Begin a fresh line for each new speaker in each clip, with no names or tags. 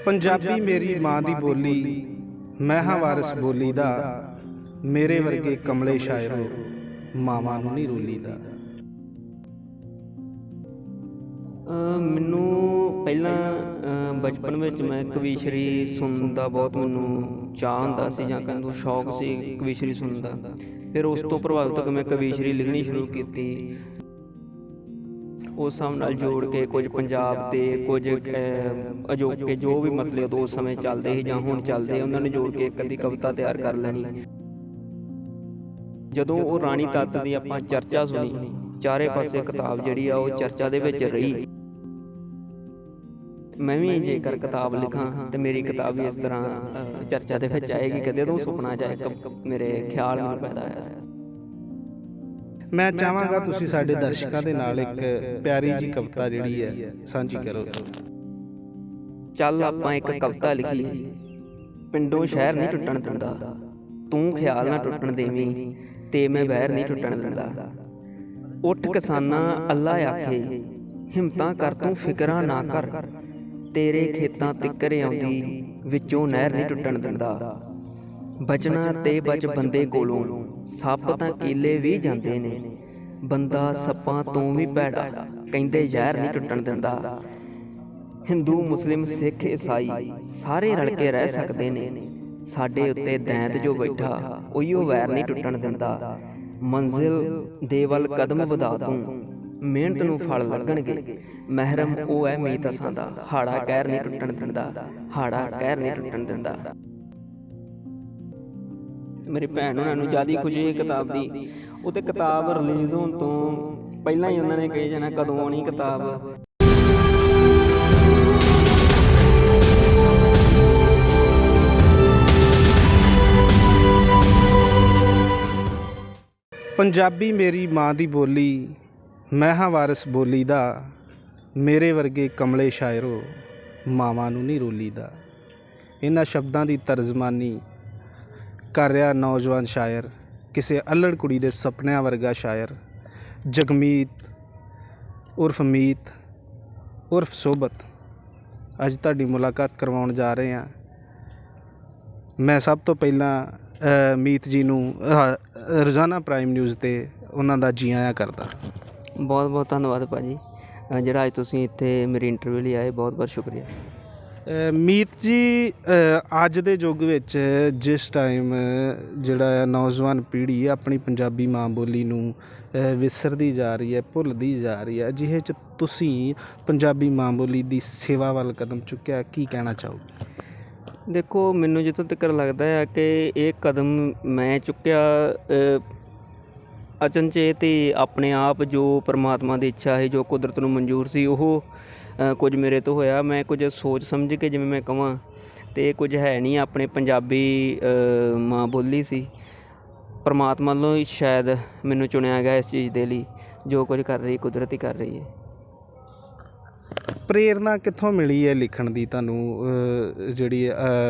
ਪੰਜਾਬੀ ਮੇਰੀ ਮਾਂ ਦੀ ਬੋਲੀ, ਮੈਂ ਹਾਂ ਵਾਰਿਸ ਬੋਲੀ ਦਾ। ਮੇਰੇ ਵਰਗੇ ਕਮਲੇ ਸ਼ਾਇਰੋ ਮਾਵਾਂ ਨੂੰ ਨਹੀਂ ਰੋਲੀਦਾ।
ਮੈਨੂੰ ਪਹਿਲਾਂ ਬਚਪਨ ਵਿੱਚ ਮੈਂ ਕਵੀਸ਼ਰੀ ਸੁਣਨ ਦਾ ਬਹੁਤ ਮੈਨੂੰ ਚਾਅ ਹੁੰਦਾ ਸੀ, ਜਾਂ ਕਹਿੰਦੇ ਸ਼ੌਕ ਸੀ ਕਵੀਸ਼ਰੀ ਸੁਣਨ ਦਾ। ਫਿਰ ਉਸ ਤੋਂ ਪ੍ਰਭਾਵਿਤ ਹੋ ਕੇ ਮੈਂ ਕਵੀਸ਼ਰੀ ਲਿਖਣੀ ਸ਼ੁਰੂ ਕੀਤੀ। ਉਸ ਹਿਸਾਬ ਨਾਲ ਜੋੜ ਕੇ ਕੁਝ ਪੰਜਾਬ ਦੇ ਕੁਝ ਅਜੋਕੇ ਜੋ ਵੀ ਮਸਲੇ ਉਦੋਂ ਉਸ ਸਮੇਂ ਚੱਲਦੇ ਸੀ ਜਾਂ ਹੁਣ ਚੱਲਦੇ, ਉਹਨਾਂ ਨੂੰ ਜੋੜ ਕੇ ਇੱਕ ਅੱਧੀ ਕਵਿਤਾ ਤਿਆਰ ਕਰ ਲੈਣੀ। ਜਦੋਂ ਉਹ ਰਾਣੀ ਤੱਤ ਦੀ ਆਪਾਂ ਚਰਚਾ ਸੁਣੀ, ਚਾਰੇ ਪਾਸੇ ਕਿਤਾਬ ਜਿਹੜੀ ਆ ਉਹ ਚਰਚਾ ਦੇ ਵਿੱਚ ਰਹੀ। ਮੈਂ ਵੀ ਜੇਕਰ ਕਿਤਾਬ ਲਿਖਾਂ ਤੇ ਮੇਰੀ ਕਿਤਾਬ ਵੀ ਇਸ ਤਰ੍ਹਾਂ ਚਰਚਾ ਦੇ ਵਿੱਚ ਆਏਗੀ। ਕਦੇ ਤੋਂ ਸੁਪਨਾ ਜਾਂ ਮੇਰੇ ਖਿਆਲ ਮੈਨੂੰ ਪੈਦਾ ਹੋਇਆ ਸੀ।
ਮੈਂ ਚਾਹਾਂਗਾ ਤੁਸੀਂ ਸਾਡੇ ਦਰਸ਼ਕਾਂ ਦੇ ਨਾਲ ਇੱਕ ਪਿਆਰੀ ਜੀ ਕਵਿਤਾ ਜਿਹੜੀ ਹੈ ਸਾਂਝੀ ਕਰੋ।
ਚੱਲ ਆਪਾਂ ਇੱਕ ਕਵਿਤਾ ਲਿਖੀਏ। ਪਿੰਡੋਂ ਸ਼ਹਿਰ ਨਹੀਂ ਟੁੱਟਣ ਦਿੰਦਾ, ਤੂੰ ਖਿਆਲ ਨਾ ਟੁੱਟਣ ਦੇਵੀਂ ਤੇ ਮੈਂ ਵੈਰ ਨਹੀਂ ਟੁੱਟਣ ਦਿੰਦਾ। ਉੱਠ ਕਿਸਾਨਾਂ ਅੱਲਾ ਆਖੇ, ਹਿੰਮਤਾਂ ਕਰ ਤੂੰ ਫਿਕਰਾਂ ਨਾ ਕਰ, ਤੇਰੇ ਖੇਤਾਂ ਤਿੱਕਰ ਆਉਂਦੀ ਵਿੱਚੋਂ ਨਹਿਰ ਨਹੀਂ ਟੁੱਟਣ ਦਿੰਦਾ। ਬਚਣਾ ਤੇ ਬਚ ਬੰਦੇ ਕੋਲੋਂ, ਸੱਪ ਤਾਂ ਕੀਲੇ ਵੀ ਜਾਂਦੇ ਨੇ, ਬੰਦਾ ਸੱਪਾਂ ਤੋਂ ਵੀ ਭੈੜਾ, ਕਹਿੰਦੇ ਜ਼ਹਿਰ ਨਹੀਂ ਟੁੱਟਣ ਦਿੰਦਾ। ਹਿੰਦੂ ਮੁਸਲਿਮ ਸਿੱਖ ਈਸਾਈ ਸਾਰੇ ਰਲ ਕੇ ਰਹਿ ਸਕਦੇ ਨੇ, ਸਾਡੇ ਉੱਤੇ ਦੈਂਤ ਜੋ ਬੈਠਾ ਉਹੀਓ ਵੈਰ ਨਹੀਂ ਟੁੱਟਣ ਦਿੰਦਾ। ਮੰਜ਼ਿਲ ਦੇ ਵੱਲ ਕਦਮ ਵਧਾ ਤੂੰ, ਮਿਹਨਤ ਨੂੰ ਫਲ ਲੱਗਣਗੇ, ਮਹਿਰਮ ਉਹ ਹੈ ਮੀਤ ਅਸਾਂ ਦਾ, ਹਾੜਾ ਕਹਿਰ ਨਹੀਂ ਟੁੱਟਣ ਦਿੰਦਾ, ਹਾੜਾ ਕਹਿਰ ਨਹੀਂ ਟੁੱਟਣ ਦਿੰਦਾ। ਮੇਰੀ ਭੈਣ ਉਹਨਾਂ ਨੂੰ ਜ਼ਿਆਦਾ ਖੁਸ਼ੀ ਹੈ ਕਿਤਾਬ ਦੀ। ਉਹ ਤੇ ਕਿਤਾਬ ਰਿਲੀਜ਼ ਹੋਣ ਤੋਂ ਪਹਿਲਾਂ ਹੀ ਉਹਨਾਂ ਨੇ ਕਹੀ ਜਾਣਾ ਕਦੋਂ ਆਉਣੀ ਕਿਤਾਬ।
ਪੰਜਾਬੀ ਮੇਰੀ ਮਾਂ ਦੀ ਬੋਲੀ, ਮੈਂ ਹਾਂ ਵਾਰਿਸ ਬੋਲੀ ਦਾ। ਮੇਰੇ ਵਰਗੇ ਕਮਲੇ ਸ਼ਾਇਰੋ ਮਾਵਾਂ ਨੂੰ ਨਹੀਂ ਰੋਲੀਦਾ। ਇਹਨਾਂ ਸ਼ਬਦਾਂ ਦੀ ਤਰਜਮਾਨੀ ਕਰ ਰਿਹਾ ਨੌਜਵਾਨ ਸ਼ਾਇਰ, ਕਿਸੇ ਅਲੜ ਕੁੜੀ ਦੇ ਸੁਪਨਿਆਂ ਵਰਗਾ ਸ਼ਾਇਰ ਜਗਮੀਤ ਉਰਫ ਮੀਤ ਉਰਫ ਸੋਬਤ। ਅੱਜ ਤੁਹਾਡੀ ਮੁਲਾਕਾਤ ਕਰਵਾਉਣ ਜਾ ਰਹੇ ਹਾਂ। ਮੈਂ ਸਭ ਤੋਂ ਪਹਿਲਾਂ ਮੀਤ ਜੀ ਨੂੰ ਰੋਜ਼ਾਨਾ ਪ੍ਰਾਈਮ ਨਿਊਜ਼ 'ਤੇ ਉਹਨਾਂ ਦਾ ਜੀ ਆਇਆਂ ਕਰਦਾ।
ਬਹੁਤ ਬਹੁਤ ਧੰਨਵਾਦ ਭਾਅ ਜੀ, ਜਿਹੜਾ ਅੱਜ ਤੁਸੀਂ ਇੱਥੇ ਮੇਰੀ ਇੰਟਰਵਿਊ ਲਈ ਆਏ, ਬਹੁਤ ਬਹੁਤ ਸ਼ੁਕਰੀਆ।
ਮੀਤ ਜੀ, ਅੱਜ ਦੇ ਯੁੱਗ ਵਿੱਚ ਜਿਸ ਟਾਈਮ ਜਿਹੜਾ ਨੌਜਵਾਨ ਪੀੜ੍ਹੀ ਆਪਣੀ ਪੰਜਾਬੀ ਮਾਂ ਬੋਲੀ ਨੂੰ ਵਿਸਰਦੀ ਜਾ ਰਹੀ ਹੈ, ਭੁੱਲਦੀ ਜਾ ਰਹੀ ਹੈ, ਅਜਿਹੇ 'ਚ ਤੁਸੀਂ ਪੰਜਾਬੀ ਮਾਂ ਬੋਲੀ ਦੀ ਸੇਵਾ ਵੱਲ ਕਦਮ ਚੁੱਕਿਆ, ਕੀ ਕਹਿਣਾ ਚਾਹੋਗੇ?
ਦੇਖੋ, ਮੈਨੂੰ ਜਿੱਥੋਂ ਤੱਕ ਲੱਗਦਾ ਹੈ ਕਿ ਇਹ ਕਦਮ ਮੈਂ ਚੁੱਕਿਆ ਅਚਨਚੇਤ ਹੀ, ਆਪਣੇ ਆਪ ਜੋ ਪਰਮਾਤਮਾ ਦੀ ਇੱਛਾ ਹੈ, ਜੋ ਕੁਦਰਤ ਨੂੰ ਮਨਜ਼ੂਰ ਸੀ, ਉਹ ਕੁਝ ਮੇਰੇ ਤੋਂ ਹੋਇਆ। ਮੈਂ ਕੁਝ ਸੋਚ ਸਮਝ ਕੇ, ਜਿਵੇਂ ਮੈਂ ਕਹਾਂ ਤੇ ਕੁਝ ਹੈ ਨਹੀਂ, ਆਪਣੇ ਪੰਜਾਬੀ ਮਾਂ ਬੋਲੀ ਸੀ। ਪਰਮਾਤਮਾ ਵੱਲੋਂ ਹੀ ਸ਼ਾਇਦ ਮੈਨੂੰ ਚੁਣਿਆ ਗਿਆ ਇਸ ਚੀਜ਼ ਦੇ ਲਈ। ਜੋ ਕੁਝ ਕਰ ਰਹੀ ਕੁਦਰਤ ਹੀ ਕਰ ਰਹੀ ਹੈ।
ਪ੍ਰੇਰਨਾ ਕਿੱਥੋਂ ਮਿਲੀ ਹੈ ਲਿਖਣ ਦੀ ਤੁਹਾਨੂੰ? ਜਿਹੜੀ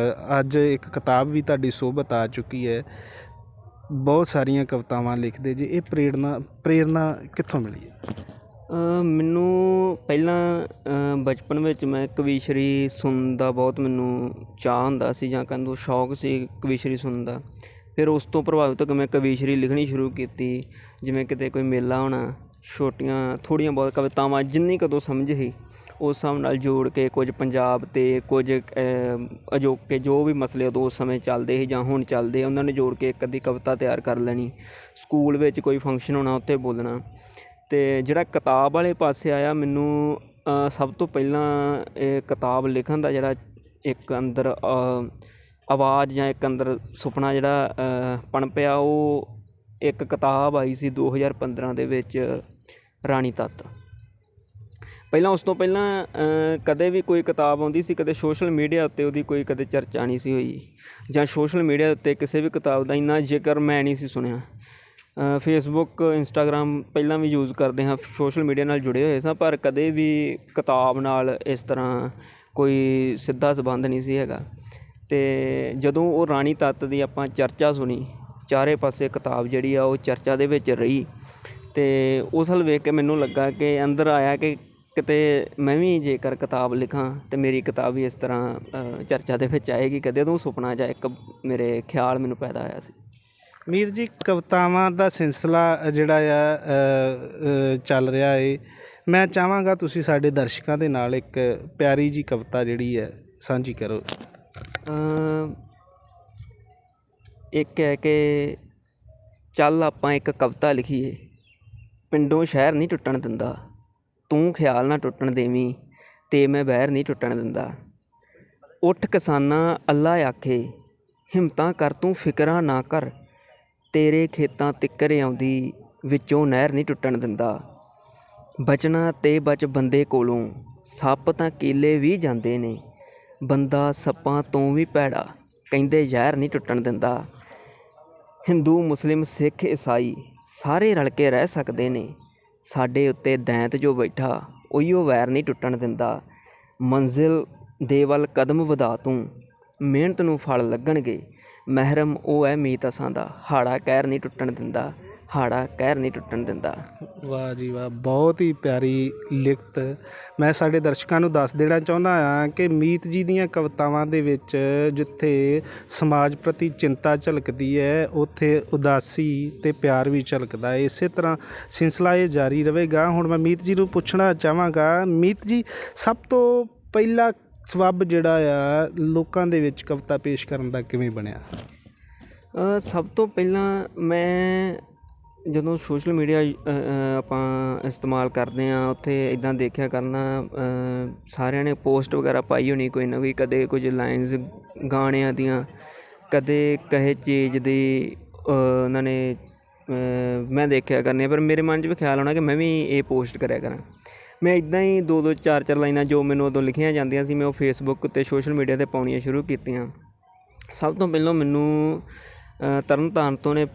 ਅੱਜ ਇੱਕ ਕਿਤਾਬ ਵੀ ਤੁਹਾਡੀ ਸੋਬਤ ਆ ਚੁੱਕੀ ਹੈ, ਬਹੁਤ ਸਾਰੀਆਂ ਕਵਿਤਾਵਾਂ ਲਿਖਦੇ ਜੇ, ਇਹ ਪ੍ਰੇਰਨਾ ਕਿੱਥੋਂ ਮਿਲੀ ਹੈ?
ਮੈਨੂੰ ਪਹਿਲਾਂ ਬਚਪਨ ਵਿੱਚ ਮੈਂ ਕਵੀਸ਼ਰੀ ਸੁਣਨ ਦਾ ਬਹੁਤ ਮੈਨੂੰ ਚਾਅ ਹੁੰਦਾ ਸੀ, ਜਾਂ ਕਹਿੰਦੇ ਸ਼ੌਕ ਸੀ ਕਵੀਸ਼ਰੀ ਸੁਣਨ ਦਾ। ਫਿਰ ਉਸ ਤੋਂ ਪ੍ਰਭਾਵਿਤ ਹੋ ਕੇ ਮੈਂ ਕਵੀਸ਼ਰੀ ਲਿਖਣੀ ਸ਼ੁਰੂ ਕੀਤੀ। ਜਿਵੇਂ ਕਿਤੇ ਕੋਈ ਮੇਲਾ ਹੋਣਾ, ਛੋਟੀਆਂ ਥੋੜ੍ਹੀਆਂ ਬਹੁਤ ਕਵਿਤਾਵਾਂ ਜਿੰਨੀ ਕਦੋਂ ਸਮਝ ਸੀ ਉਸ ਹਿਸਾਬ ਨਾਲ ਜੋੜ ਕੇ ਕੁਝ ਪੰਜਾਬ ਅਤੇ ਕੁਝ ਅਜੋਕੇ ਜੋ ਵੀ ਮਸਲੇ ਉਦੋਂ ਉਸ ਸਮੇਂ ਚੱਲਦੇ ਸੀ ਜਾਂ ਹੁਣ ਚੱਲਦੇ, ਉਹਨਾਂ ਨੂੰ ਜੋੜ ਕੇ ਇੱਕ ਅੱਧੀ ਕਵਿਤਾ ਤਿਆਰ ਕਰ ਲੈਣੀ। ਸਕੂਲ ਵਿੱਚ ਕੋਈ ਫੰਕਸ਼ਨ ਹੋਣਾ, ਉੱਥੇ ਬੋਲਣਾ। ਅਤੇ ਜਿਹੜਾ ਕਿਤਾਬ ਵਾਲੇ ਪਾਸੇ ਆਇਆ, ਮੈਨੂੰ ਸਭ ਤੋਂ ਪਹਿਲਾਂ ਇਹ ਕਿਤਾਬ ਲਿਖਣ ਦਾ ਜਿਹੜਾ ਇੱਕ ਅੰਦਰ ਆਵਾਜ਼ ਜਾਂ ਇੱਕ ਅੰਦਰ ਸੁਪਨਾ ਜਿਹੜਾ ਪਣਪਿਆ, ਉਹ ਇੱਕ ਕਿਤਾਬ ਆਈ ਸੀ 2015 ਦੇ ਵਿੱਚ, ਰਾਣੀ ਤੱਤ। ਪਹਿਲਾਂ ਉਸ ਤੋਂ ਪਹਿਲਾਂ ਕਦੇ ਵੀ ਕੋਈ ਕਿਤਾਬ ਆਉਂਦੀ ਸੀ, ਕਦੇ ਸੋਸ਼ਲ ਮੀਡੀਆ ਉੱਤੇ ਉਹਦੀ ਕੋਈ ਕਦੇ ਚਰਚਾ ਨਹੀਂ ਸੀ ਹੋਈ, ਜਾਂ ਸੋਸ਼ਲ ਮੀਡੀਆ ਉੱਤੇ ਕਿਸੇ ਵੀ ਕਿਤਾਬ ਦਾ ਇੰਨਾ ਜ਼ਿਕਰ ਮੈਂ ਨਹੀਂ ਸੀ ਸੁਣਿਆ। ਫੇਸਬੁੱਕ, ਇੰਸਟਾਗ੍ਰਾਮ ਪਹਿਲਾਂ ਵੀ ਯੂਜ਼ ਕਰਦੇ ਹਾਂ, ਸੋਸ਼ਲ ਮੀਡੀਆ ਨਾਲ ਜੁੜੇ ਹੋਏ ਸਾਂ, ਪਰ ਕਦੇ ਵੀ ਕਿਤਾਬ ਨਾਲ ਇਸ ਤਰ੍ਹਾਂ ਕੋਈ ਸਿੱਧਾ ਸੰਬੰਧ ਨਹੀਂ ਸੀ ਹੈਗਾ। ਅਤੇ ਜਦੋਂ ਉਹ ਰਾਣੀ ਤੱਤ ਦੀ ਆਪਾਂ ਚਰਚਾ ਸੁਣੀ, ਚਾਰੇ ਪਾਸੇ ਕਿਤਾਬ ਜਿਹੜੀ ਆ ਉਹ ਚਰਚਾ ਦੇ ਵਿੱਚ ਰਹੀ, ਅਤੇ ਉਸ ਵੱਲ ਵੇਖ ਕੇ ਮੈਨੂੰ ਲੱਗਾ ਕਿ ਅੰਦਰ ਆਇਆ ਕਿ ਕਿਤੇ ਮੈਂ ਵੀ ਜੇਕਰ ਕਿਤਾਬ ਲਿਖਾਂ ਅਤੇ ਮੇਰੀ ਕਿਤਾਬ ਵੀ ਇਸ ਤਰ੍ਹਾਂ ਚਰਚਾ ਦੇ ਵਿੱਚ ਆਏਗੀ। ਕਦੇ ਤੋਂ ਸੁਪਨਾ ਜਾਂ ਇੱਕ ਮੇਰੇ ਖਿਆਲ ਮੈਨੂੰ ਪੈਦਾ ਹੋਇਆ ਸੀ।
ਮੀਤ ਜੀ, ਕਵਿਤਾਵਾਂ ਦਾ ਸਿਲਸਿਲਾ ਜਿਹੜਾ ਆ ਚੱਲ ਰਿਹਾ ਏ। ਮੈਂ ਚਾਹਾਂਗਾ ਤੁਸੀਂ ਸਾਡੇ ਦਰਸ਼ਕਾਂ ਦੇ ਨਾਲ ਇੱਕ ਪਿਆਰੀ ਜੀ ਕਵਿਤਾ ਜਿਹੜੀ ਹੈ ਸਾਂਝੀ ਕਰੋ।
ਇੱਕ ਹੈ ਕਿ ਚੱਲ ਆਪਾਂ ਇੱਕ ਕਵਿਤਾ ਲਿਖੀਏ, ਪਿੰਡੋਂ ਸ਼ਹਿਰ ਨਹੀਂ ਟੁੱਟਣ ਦਿੰਦਾ, ਤੂੰ ਖਿਆਲ ਨਾ ਟੁੱਟਣ ਦੇਵੀਂ ਅਤੇ ਮੈਂ ਬਹਿਰ ਨਹੀਂ ਟੁੱਟਣ ਦਿੰਦਾ। ਉੱਠ ਕਿਸਾਨਾਂ ਅੱਲਾ ਆਖੇ, ਹਿੰਮਤਾਂ ਕਰ ਤੂੰ ਫਿਕਰਾਂ ਨਾ ਕਰ, ਤੇਰੇ ਖੇਤਾਂ ਤਿੱਕਰ ਆਉਂਦੀ ਵਿੱਚੋਂ ਨਹਿਰ ਨਹੀਂ ਟੁੱਟਣ ਦਿੰਦਾ। ਬਚਣਾ ਤੇ ਬਚ ਬੰਦੇ ਕੋਲੋਂ, ਸੱਪ ਤਾਂ ਕੀਲੇ ਵੀ ਜਾਂਦੇ ਨੇ, ਬੰਦਾ ਸੱਪਾਂ ਤੋਂ ਵੀ ਭੈੜਾ, ਕਹਿੰਦੇ ਜ਼ਹਿਰ ਨਹੀਂ ਟੁੱਟਣ ਦਿੰਦਾ। ਹਿੰਦੂ ਮੁਸਲਿਮ ਸਿੱਖ ਈਸਾਈ ਸਾਰੇ ਰਲ ਕੇ ਰਹਿ ਸਕਦੇ ਨੇ, ਸਾਡੇ ਉੱਤੇ ਦੈਂਤ ਜੋ ਬੈਠਾ ਉਹੀਓ ਵੈਰ ਨਹੀਂ ਟੁੱਟਣ ਦਿੰਦਾ। ਮੰਜ਼ਿਲ ਦੇ ਵੱਲ ਕਦਮ ਵਧਾ ਤੂੰ, ਮਿਹਨਤ ਨੂੰ ਫਲ ਲੱਗਣਗੇ, ਮਹਿਰਮ ਉਹ ਹੈ ਮੀਤ ਅਸਾਂ ਦਾ, ਹਾੜਾ ਕਹਿਰ ਨਹੀਂ ਟੁੱਟਣ ਦਿੰਦਾ, ਹਾੜਾ ਕਹਿਰ ਨਹੀਂ ਟੁੱਟਣ ਦਿੰਦਾ।
ਵਾਹ ਜੀ ਵਾਹ, ਬਹੁਤ ਹੀ ਪਿਆਰੀ ਲਿਖਤ। ਮੈਂ ਸਾਡੇ ਦਰਸ਼ਕਾਂ ਨੂੰ ਦੱਸ ਦੇਣਾ ਚਾਹੁੰਦਾ ਹਾਂ ਕਿ ਮੀਤ ਜੀ ਦੀਆਂ ਕਵਿਤਾਵਾਂ ਦੇ ਵਿੱਚ ਜਿੱਥੇ ਸਮਾਜ ਪ੍ਰਤੀ ਚਿੰਤਾ ਝਲਕਦੀ ਹੈ, ਉੱਥੇ ਉਦਾਸੀ ਅਤੇ ਪਿਆਰ ਵੀ ਝਲਕਦਾ ਹੈ। ਇਸੇ ਤਰ੍ਹਾਂ ਸਿਲਸਿਲਾ ਇਹ ਜਾਰੀ ਰਹੇਗਾ। ਹੁਣ ਮੈਂ ਮੀਤ ਜੀ ਨੂੰ ਪੁੱਛਣਾ ਚਾਹਾਂਗਾ, ਮੀਤ ਜੀ, ਸਭ ਤੋਂ ਪਹਿਲਾ ਸਬੱਬ ਜਿਹੜਾ ਆ ਲੋਕਾਂ ਦੇ ਵਿੱਚ ਕਵਿਤਾ ਪੇਸ਼ ਕਰਨ ਦਾ ਕਿਵੇਂ ਬਣਿਆ?
ਸਭ ਤੋਂ ਪਹਿਲਾਂ ਮੈਂ ਜਦੋਂ ਸੋਸ਼ਲ ਮੀਡੀਆ ਆਪਾਂ ਇਸਤੇਮਾਲ ਕਰਦੇ ਹਾਂ, ਉੱਥੇ ਇੱਦਾਂ ਦੇਖਿਆ ਕਰਨਾ ਸਾਰਿਆਂ ਨੇ ਪੋਸਟ ਵਗੈਰਾ ਪਾਈ ਹੋਣੀ ਕੋਈ ਨਾ ਕੋਈ, ਕਦੇ ਕੁਝ ਲਾਈਨਸ ਗਾਣਿਆਂ ਦੀਆਂ, ਕਦੇ ਕਹੇ ਚੀਜ਼ ਦੀ ਉਹਨਾਂ ਨੇ ਮੈਂ ਦੇਖਿਆ ਕਰਨੀ। ਪਰ ਮੇਰੇ ਮਨ 'ਚ ਵੀ ਖਿਆਲ ਆਉਣਾ ਕਿ ਮੈਂ ਵੀ ਇਹ ਪੋਸਟ ਕਰਿਆ ਕਰਾਂ। ਮੈਂ ਇੱਦਾਂ ਹੀ 2-2 4-4 ਲਾਈਨਾਂ ਜੋ ਮੈਨੂੰ ਉਦੋਂ ਲਿਖੀਆਂ ਜਾਂਦੀਆਂ ਸੀ, ਮੈਂ ਉਹ ਫੇਸਬੁੱਕ ਉੱਤੇ ਸੋਸ਼ਲ ਮੀਡੀਆ 'ਤੇ ਪਾਉਣੀਆਂ ਸ਼ੁਰੂ ਕੀਤੀਆਂ। ਸਭ ਤੋਂ ਪਹਿਲਾਂ ਮੈਨੂੰ ਤਰਨ ਤਾਰਨ ਤੋਂ ਨੇ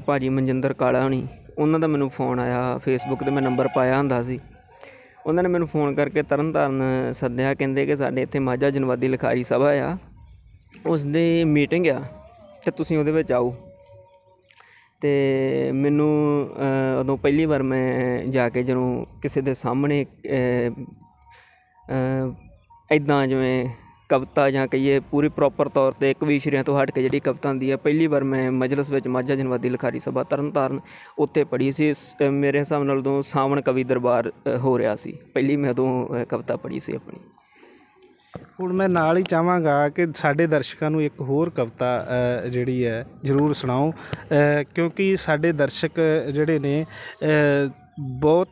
ਭਾਅ ਜੀ ਮਨਜਿੰਦਰ ਕਾਲਾ ਹੋਣੀ, ਉਹਨਾਂ ਦਾ ਮੈਨੂੰ ਫੋਨ ਆਇਆ। ਫੇਸਬੁੱਕ 'ਤੇ ਮੈਂ ਨੰਬਰ ਪਾਇਆ ਹੁੰਦਾ ਸੀ। ਉਹਨਾਂ ਨੇ ਮੈਨੂੰ ਫੋਨ ਕਰਕੇ ਤਰਨ ਤਾਰਨ ਸੱਦਿਆ, ਕਹਿੰਦੇ ਕਿ ਸਾਡੇ ਇੱਥੇ ਮਾਝਾ ਜਨਵਾਦੀ ਲਿਖਾਰੀ ਸਭਾ ਆ, ਉਸ ਦੀ ਮੀਟਿੰਗ ਆ ਅਤੇ ਤੁਸੀਂ ਉਹਦੇ ਵਿੱਚ ਆਓ। ਅਤੇ ਮੈਨੂੰ ਉਦੋਂ ਪਹਿਲੀ ਵਾਰ ਮੈਂ ਜਾ ਕੇ ਜਦੋਂ ਕਿਸੇ ਦੇ ਸਾਹਮਣੇ ਇੱਦਾਂ ਜਿਵੇਂ ਕਵਿਤਾ ਜਾਂ ਕਹੀਏ ਪੂਰੀ ਪ੍ਰੋਪਰ ਤੌਰ 'ਤੇ ਕਵੀਸ਼ਰੀਆਂ ਤੋਂ ਹਟ ਕੇ ਜਿਹੜੀ ਕਵਿਤਾ ਹੁੰਦੀ ਹੈ, ਪਹਿਲੀ ਵਾਰ ਮੈਂ ਮਜਲਿਸ ਵਿੱਚ ਮਾਝਾ ਜਨਵਾਦੀ ਲਿਖਾਰੀ ਸਭਾ ਤਰਨ ਤਾਰਨ ਉੱਥੇ ਪੜ੍ਹੀ ਸੀ। ਮੇਰੇ ਹਿਸਾਬ ਨਾਲ ਉਦੋਂ ਸਾਵਣ ਕਵੀ ਦਰਬਾਰ ਹੋ ਰਿਹਾ ਸੀ, ਪਹਿਲੀ ਮੈਂ ਉਦੋਂ ਕਵਿਤਾ ਪੜ੍ਹੀ ਸੀ ਆਪਣੀ।
ਹੁਣ ਮੈਂ ਨਾਲ ਹੀ ਚਾਹਾਂਗਾ ਕਿ ਸਾਡੇ ਦਰਸ਼ਕਾਂ ਨੂੰ ਇੱਕ ਹੋਰ ਕਵਿਤਾ ਜਿਹੜੀ ਹੈ ਜ਼ਰੂਰ ਸੁਣਾਓ, ਕਿਉਂਕਿ ਸਾਡੇ ਦਰਸ਼ਕ ਜਿਹੜੇ ਨੇ ਬਹੁਤ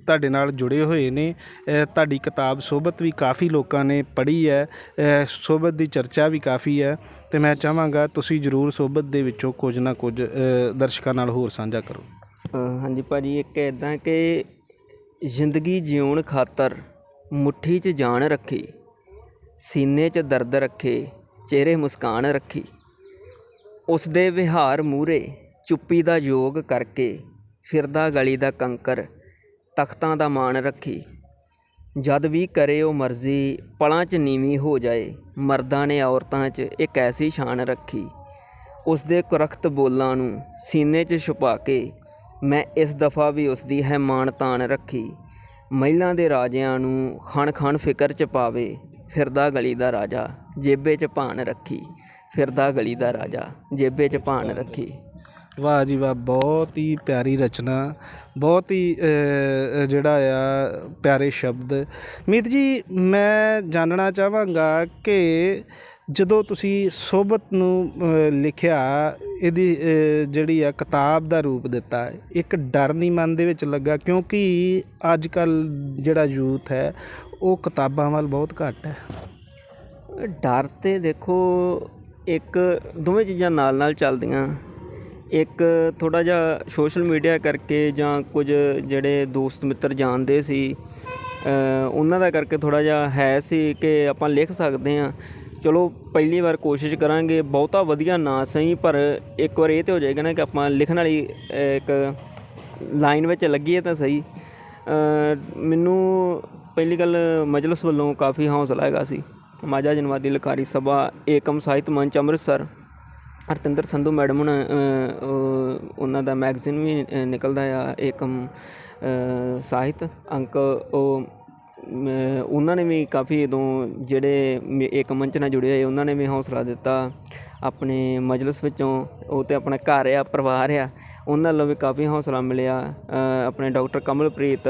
ਤੁਹਾਡੇ ਨਾਲ ਜੁੜੇ ਹੋਏ ਨੇ। ਤੁਹਾਡੀ ਕਿਤਾਬ ਸੋਬਤ ਵੀ ਕਾਫੀ ਲੋਕਾਂ ਨੇ ਪੜ੍ਹੀ ਹੈ, ਸੋਬਤ ਦੀ ਚਰਚਾ ਵੀ ਕਾਫੀ ਹੈ, ਅਤੇ ਮੈਂ ਚਾਹਾਂਗਾ ਤੁਸੀਂ ਜ਼ਰੂਰ ਸੋਬਤ ਦੇ ਵਿੱਚੋਂ ਕੁਝ ਨਾ ਕੁਝ ਦਰਸ਼ਕਾਂ ਨਾਲ ਹੋਰ ਸਾਂਝਾ ਕਰੋ।
ਹਾਂਜੀ ਭਾਅ ਜੀ, ਇੱਕ ਇੱਦਾਂ ਕਿ ਜ਼ਿੰਦਗੀ ਜਿਉਣ ਖਾਤਰ ਮੁੱਠੀ 'ਚ ਜਾਨ ਰੱਖੀ, ਸੀਨੇ 'ਚ ਦਰਦ ਰੱਖੇ, ਚਿਹਰੇ ਮੁਸਕਾਨ ਰੱਖੀ, ਉਸ ਦੇ ਵਿਹਾਰ ਮੂਹਰੇ ਚੁੱਪੀ ਦਾ ਯੋਗ ਕਰਕੇ, ਫਿਰਦਾ ਗਲੀ ਦਾ ਕੰਕਰ, ਤਖਤਾਂ ਦਾ ਮਾਣ ਰੱਖੀ। ਜਦ ਵੀ ਕਰੇ ਉਹ ਮਰਜ਼ੀ ਪਲਾਂ 'ਚ ਨੀਵੀਂ ਹੋ ਜਾਏ, ਮਰਦਾਂ ਨੇ ਔਰਤਾਂ 'ਚ ਇੱਕ ਐਸੀ ਸ਼ਾਨ ਰੱਖੀ। ਉਸ ਦੇ ਕੁਰਖਤ ਬੋਲਾਂ ਨੂੰ ਸੀਨੇ 'ਚ ਛੁਪਾ ਕੇ, ਮੈਂ ਇਸ ਦਫਾ ਵੀ ਉਸ ਦੀ ਹੈ ਮਾਣ ਤਾਣ ਰੱਖੀ। ਮਹਿਲਾਂ ਦੇ ਰਾਜਿਆਂ ਨੂੰ ਖਣ ਖਣ ਫਿਕਰ 'ਚ ਪਾਵੇ, ਫਿਰਦਾ ਗਲੀ ਦਾ ਰਾਜਾ ਜੇਬੇ 'ਚ ਭਾਣ ਰੱਖੀ, ਫਿਰਦਾ ਗਲੀ ਦਾ ਰਾਜਾ ਜੇਬੇ 'ਚ ਭਾਣ ਰੱਖੀ।
ਵਾਹ ਜੀ ਵਾਹ, ਬਹੁਤ ਹੀ ਪਿਆਰੀ ਰਚਨਾ, ਬਹੁਤ ਹੀ ਜਿਹੜਾ ਆ ਪਿਆਰੇ ਸ਼ਬਦ। ਮੀਤ ਜੀ, ਮੈਂ ਜਾਣਨਾ ਚਾਹਾਂਗਾ ਕਿ ਜਦੋਂ ਤੁਸੀਂ ਸੋਬਤ ਨੂੰ ਲਿਖਿਆ, ਇਹਦੀ ਜਿਹੜੀ ਆ ਕਿਤਾਬ ਦਾ ਰੂਪ ਦਿੱਤਾ, ਇੱਕ ਡਰ ਨਹੀਂ ਮਨ ਦੇ ਵਿੱਚ ਲੱਗਾ? ਕਿਉਂਕਿ ਅੱਜ ਕੱਲ੍ਹ ਜਿਹੜਾ ਯੂਥ ਹੈ ਉਹ ਕਿਤਾਬਾਂ ਵੱਲ ਬਹੁਤ ਘੱਟ ਹੈ।
ਡਰ ਤਾਂ ਦੇਖੋ, ਇੱਕ ਦੋਵੇਂ ਚੀਜ਼ਾਂ ਨਾਲ ਨਾਲ ਚੱਲਦੀਆਂ। ਇੱਕ ਥੋੜ੍ਹਾ ਜਿਹਾ ਸੋਸ਼ਲ ਮੀਡੀਆ ਕਰਕੇ ਜਾਂ ਕੁਝ ਜਿਹੜੇ ਦੋਸਤ ਮਿੱਤਰ ਜਾਣਦੇ ਸੀ ਉਹਨਾਂ ਦਾ ਕਰਕੇ ਥੋੜ੍ਹਾ ਜਿਹਾ ਹੈ ਸੀ ਕਿ ਆਪਾਂ ਲਿਖ ਸਕਦੇ ਹਾਂ, ਚਲੋ ਪਹਿਲੀ ਵਾਰ ਕੋਸ਼ਿਸ਼ ਕਰਾਂਗੇ, ਬਹੁਤਾ ਵਧੀਆ ਨਾ ਸਹੀ, ਪਰ ਇੱਕ ਵਾਰ ਇਹ ਤਾਂ ਹੋ ਜਾਏਗਾ ਨਾ ਕਿ ਆਪਾਂ ਲਿਖਣ ਵਾਲੀ ਇੱਕ ਲਾਈਨ ਵਿੱਚ ਲੱਗੀਏ ਤਾਂ ਸਹੀ। ਮੈਨੂੰ ਪਹਿਲੀ ਗੱਲ ਮਜਲਿਸ ਵੱਲੋਂ ਕਾਫੀ ਹੌਸਲਾ ਹੈਗਾ ਸੀ। ਮਾਝਾ ਜਨਵਾਦੀ ਲਿਖਾਰੀ ਸਭਾ, ਏਕਮ ਸਾਹਿਤ ਮੰਚ ਅੰਮ੍ਰਿਤਸਰ, ਹਰਤਿੰਦਰ ਸੰਧੂ ਮੈਡਮ ਉਹਨਾਂ ਦਾ ਮੈਗਜ਼ੀਨ ਵੀ ਨਿਕਲਦਾ ਆ ਏਕਮ ਸਾਹਿਤ ਅੰਕ ਉਹ ਉਹਨਾਂ ਨੇ ਵੀ ਕਾਫੀ ਉਦੋਂ ਜਿਹੜੇ ਇੱਕ ਮੰਚ ਨਾਲ ਜੁੜੇ ਹੋਏ ਉਹਨਾਂ ਨੇ ਵੀ ਹੌਸਲਾ ਦਿੱਤਾ ਆਪਣੇ ਮਜਲਿਸ ਵਿੱਚੋਂ। ਉਹ ਤਾਂ ਆਪਣਾ ਘਰ ਆ, ਪਰਿਵਾਰ ਆ, ਉਹਨਾਂ ਵੱਲੋਂ ਵੀ ਕਾਫੀ ਹੌਸਲਾ ਮਿਲਿਆ। ਆਪਣੇ ਡਾਕਟਰ ਕਮਲਪ੍ਰੀਤ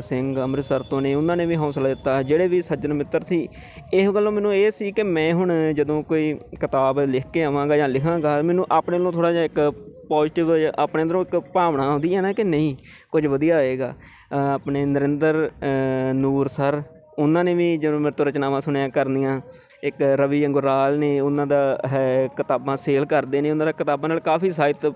ਸਿੰਘ ਅੰਮ੍ਰਿਤਸਰ ਤੋਂ ਨੇ, ਉਹਨਾਂ ਨੇ ਵੀ ਹੌਸਲਾ ਦਿੱਤਾ। ਜਿਹੜੇ ਵੀ ਸੱਜਣ ਮਿੱਤਰ ਸੀ, ਇਹੋ ਗੱਲੋਂ ਮੈਨੂੰ ਇਹ ਸੀ ਕਿ ਮੈਂ ਹੁਣ ਜਦੋਂ ਕੋਈ ਕਿਤਾਬ ਲਿਖ ਕੇ ਆਵਾਂਗਾ ਜਾਂ ਲਿਖਾਂਗਾ, ਮੈਨੂੰ ਆਪਣੇ ਵੱਲੋਂ ਥੋੜ੍ਹਾ ਜਿਹਾ ਇੱਕ ਪੋਜ਼ੀਟਿਵ ਆਪਣੇ ਅੰਦਰੋਂ ਇੱਕ ਭਾਵਨਾ ਆਉਂਦੀ ਹੈ ਨਾ ਕਿ ਨਹੀਂ ਕੁਝ ਵਧੀਆ ਹੋਏਗਾ। ਆਪਣੇ ਨਰਿੰਦਰ ਨੂਰ ਸਰ, ਉਹਨਾਂ ਨੇ ਵੀ ਜਦੋਂ ਮੇਰੇ ਤੋਂ ਰਚਨਾਵਾਂ ਸੁਣਿਆ ਕਰਨੀਆਂ। ਇੱਕ ਰਵੀ ਅੰਗੁਰਾਲ ਨੇ, ਉਹਨਾਂ ਦਾ ਹੈ ਕਿਤਾਬਾਂ ਸੇਲ ਕਰਦੇ ਨੇ, ਉਹਨਾਂ ਦਾ ਕਿਤਾਬਾਂ ਨਾਲ ਕਾਫੀ ਸਾਹਿਤ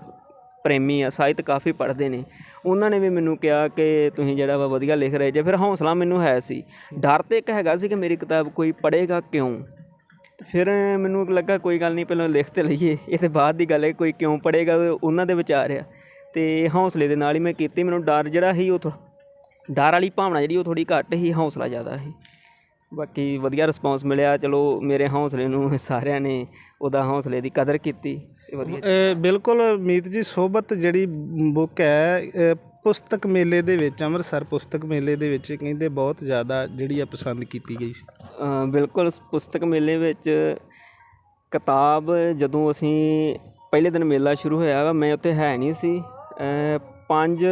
ਪ੍ਰੇਮੀ ਆ, ਸਾਹਿਤ ਕਾਫੀ ਪੜ੍ਹਦੇ ਨੇ। ਉਹਨਾਂ ਨੇ ਵੀ ਮੈਨੂੰ ਕਿਹਾ ਕਿ ਤੁਸੀਂ ਜਿਹੜਾ ਵਾ ਵਧੀਆ ਲਿਖ ਰਹੇ ਜੇ। ਫਿਰ ਹੌਸਲਾ ਮੈਨੂੰ ਹੈ ਸੀ। ਡਰ ਤਾਂ ਇੱਕ ਹੈਗਾ ਸੀ ਕਿ ਮੇਰੀ ਕਿਤਾਬ ਕੋਈ ਪੜ੍ਹੇਗਾ ਕਿਉਂ। ਫਿਰ ਮੈਨੂੰ ਲੱਗਾ ਕੋਈ ਗੱਲ ਨਹੀਂ, ਪਹਿਲਾਂ ਲਿਖ ਤਾਂ ਲਈਏ, ਇਹ ਤਾਂ ਬਾਅਦ ਦੀ ਗੱਲ ਹੈ, ਕੋਈ ਕਿਉਂ ਪੜ੍ਹੇਗਾ ਉਹਨਾਂ ਦੇ ਵਿਚਾਰ ਆ। ਅਤੇ ਹੌਸਲੇ ਦੇ ਨਾਲ ਹੀ ਮੈਂ ਕੀਤੀ। ਮੈਨੂੰ ਡਰ ਜਿਹੜਾ ਸੀ ਉਹ ਡਰ ਵਾਲੀ ਭਾਵਨਾ ਜਿਹੜੀ ਉਹ ਥੋੜ੍ਹੀ ਘੱਟ ਸੀ, ਹੌਸਲਾ ਜ਼ਿਆਦਾ ਸੀ। ਬਾਕੀ ਵਧੀਆ ਰਿਸਪੌਂਸ ਮਿਲਿਆ। ਚਲੋ ਮੇਰੇ ਹੌਸਲੇ ਨੂੰ ਸਾਰਿਆਂ ਨੇ ਉਹਦਾ ਹੌਸਲੇ ਦੀ ਕਦਰ ਕੀਤੀ। ਵਧੀਆ
ਬਿਲਕੁਲ ਮੀਤ ਜੀ, ਸੋਹਬਤ ਜਿਹੜੀ ਬੁੱਕ ਹੈ ਪੁਸਤਕ ਮੇਲੇ ਦੇ ਵਿੱਚ, ਅੰਮ੍ਰਿਤਸਰ ਪੁਸਤਕ ਮੇਲੇ ਦੇ ਵਿੱਚ ਕਹਿੰਦੇ ਬਹੁਤ ਜ਼ਿਆਦਾ ਜਿਹੜੀ ਆ ਪਸੰਦ ਕੀਤੀ ਗਈ ਸੀ।
ਬਿਲਕੁਲ, ਪੁਸਤਕ ਮੇਲੇ ਵਿੱਚ ਕਿਤਾਬ ਜਦੋਂ ਅਸੀਂ ਪਹਿਲੇ ਦਿਨ ਮੇਲਾ ਸ਼ੁਰੂ ਹੋਇਆ ਵਾ, ਮੈਂ ਉੱਥੇ ਹੈ ਨਹੀਂ ਸੀ। 5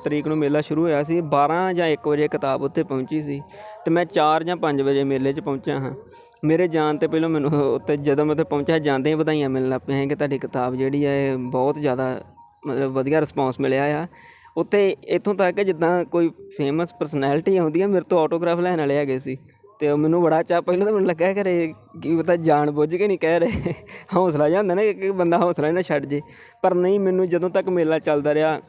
ਤਰੀਕ ਨੂੰ ਮੇਲਾ ਸ਼ੁਰੂ ਹੋਇਆ ਸੀ। 12 ਜਾਂ 1 ਵਜੇ ਕਿਤਾਬ ਉੱਥੇ ਪਹੁੰਚੀ ਸੀ ਅਤੇ ਮੈਂ 4 ਜਾਂ 5 ਵਜੇ ਮੇਲੇ 'ਚ ਪਹੁੰਚਿਆ ਹਾਂ। ਮੇਰੇ ਜਾਣ ਤੋਂ ਪਹਿਲਾਂ ਮੈਨੂੰ ਉੱਥੇ ਜਦੋਂ ਮੈਂ ਉੱਥੇ ਪਹੁੰਚਿਆ, ਜਾਂਦੇ ਹੀ ਵਧਾਈਆਂ ਮਿਲਣ ਲੱਗ ਪਈਆਂ ਕਿ ਤੁਹਾਡੀ ਕਿਤਾਬ ਜਿਹੜੀ ਹੈ ਇਹ ਬਹੁਤ ਜ਼ਿਆਦਾ ਮਤਲਬ ਵਧੀਆ ਰਿਸਪੌਂਸ ਮਿਲਿਆ ਆ। ਉੱਥੇ ਇੱਥੋਂ ਤੱਕ ਕਿ ਜਿੱਦਾਂ ਕੋਈ ਫੇਮਸ ਪਰਸਨੈਲਿਟੀ ਆਉਂਦੀ ਆ, ਮੇਰੇ ਤੋਂ ਆਟੋਗ੍ਰਾਫ ਲੈਣ ਵਾਲੇ ਹੈਗੇ ਸੀ। ਅਤੇ ਮੈਨੂੰ ਬੜਾ ਚਾਅ, ਪਹਿਲਾਂ ਤਾਂ ਮੈਨੂੰ ਲੱਗਾ ਘਰੇ ਕੀ ਪਤਾ ਜਾਣ ਬੁੱਝ ਕੇ ਨਹੀਂ ਕਹਿ ਰਹੇ, ਹੌਸਲਾ ਜਿਹਾ ਹੁੰਦਾ ਨਾ ਕਿ ਬੰਦਾ ਹੌਸਲਾ ਹੀ ਨਾ ਛੱਡ ਜੇ। ਪਰ ਨਹੀਂ, ਮੈਨੂੰ ਜਦੋਂ ਤੱਕ ਮੇਲਾ ਚੱਲਦਾ ਰਿਹਾ,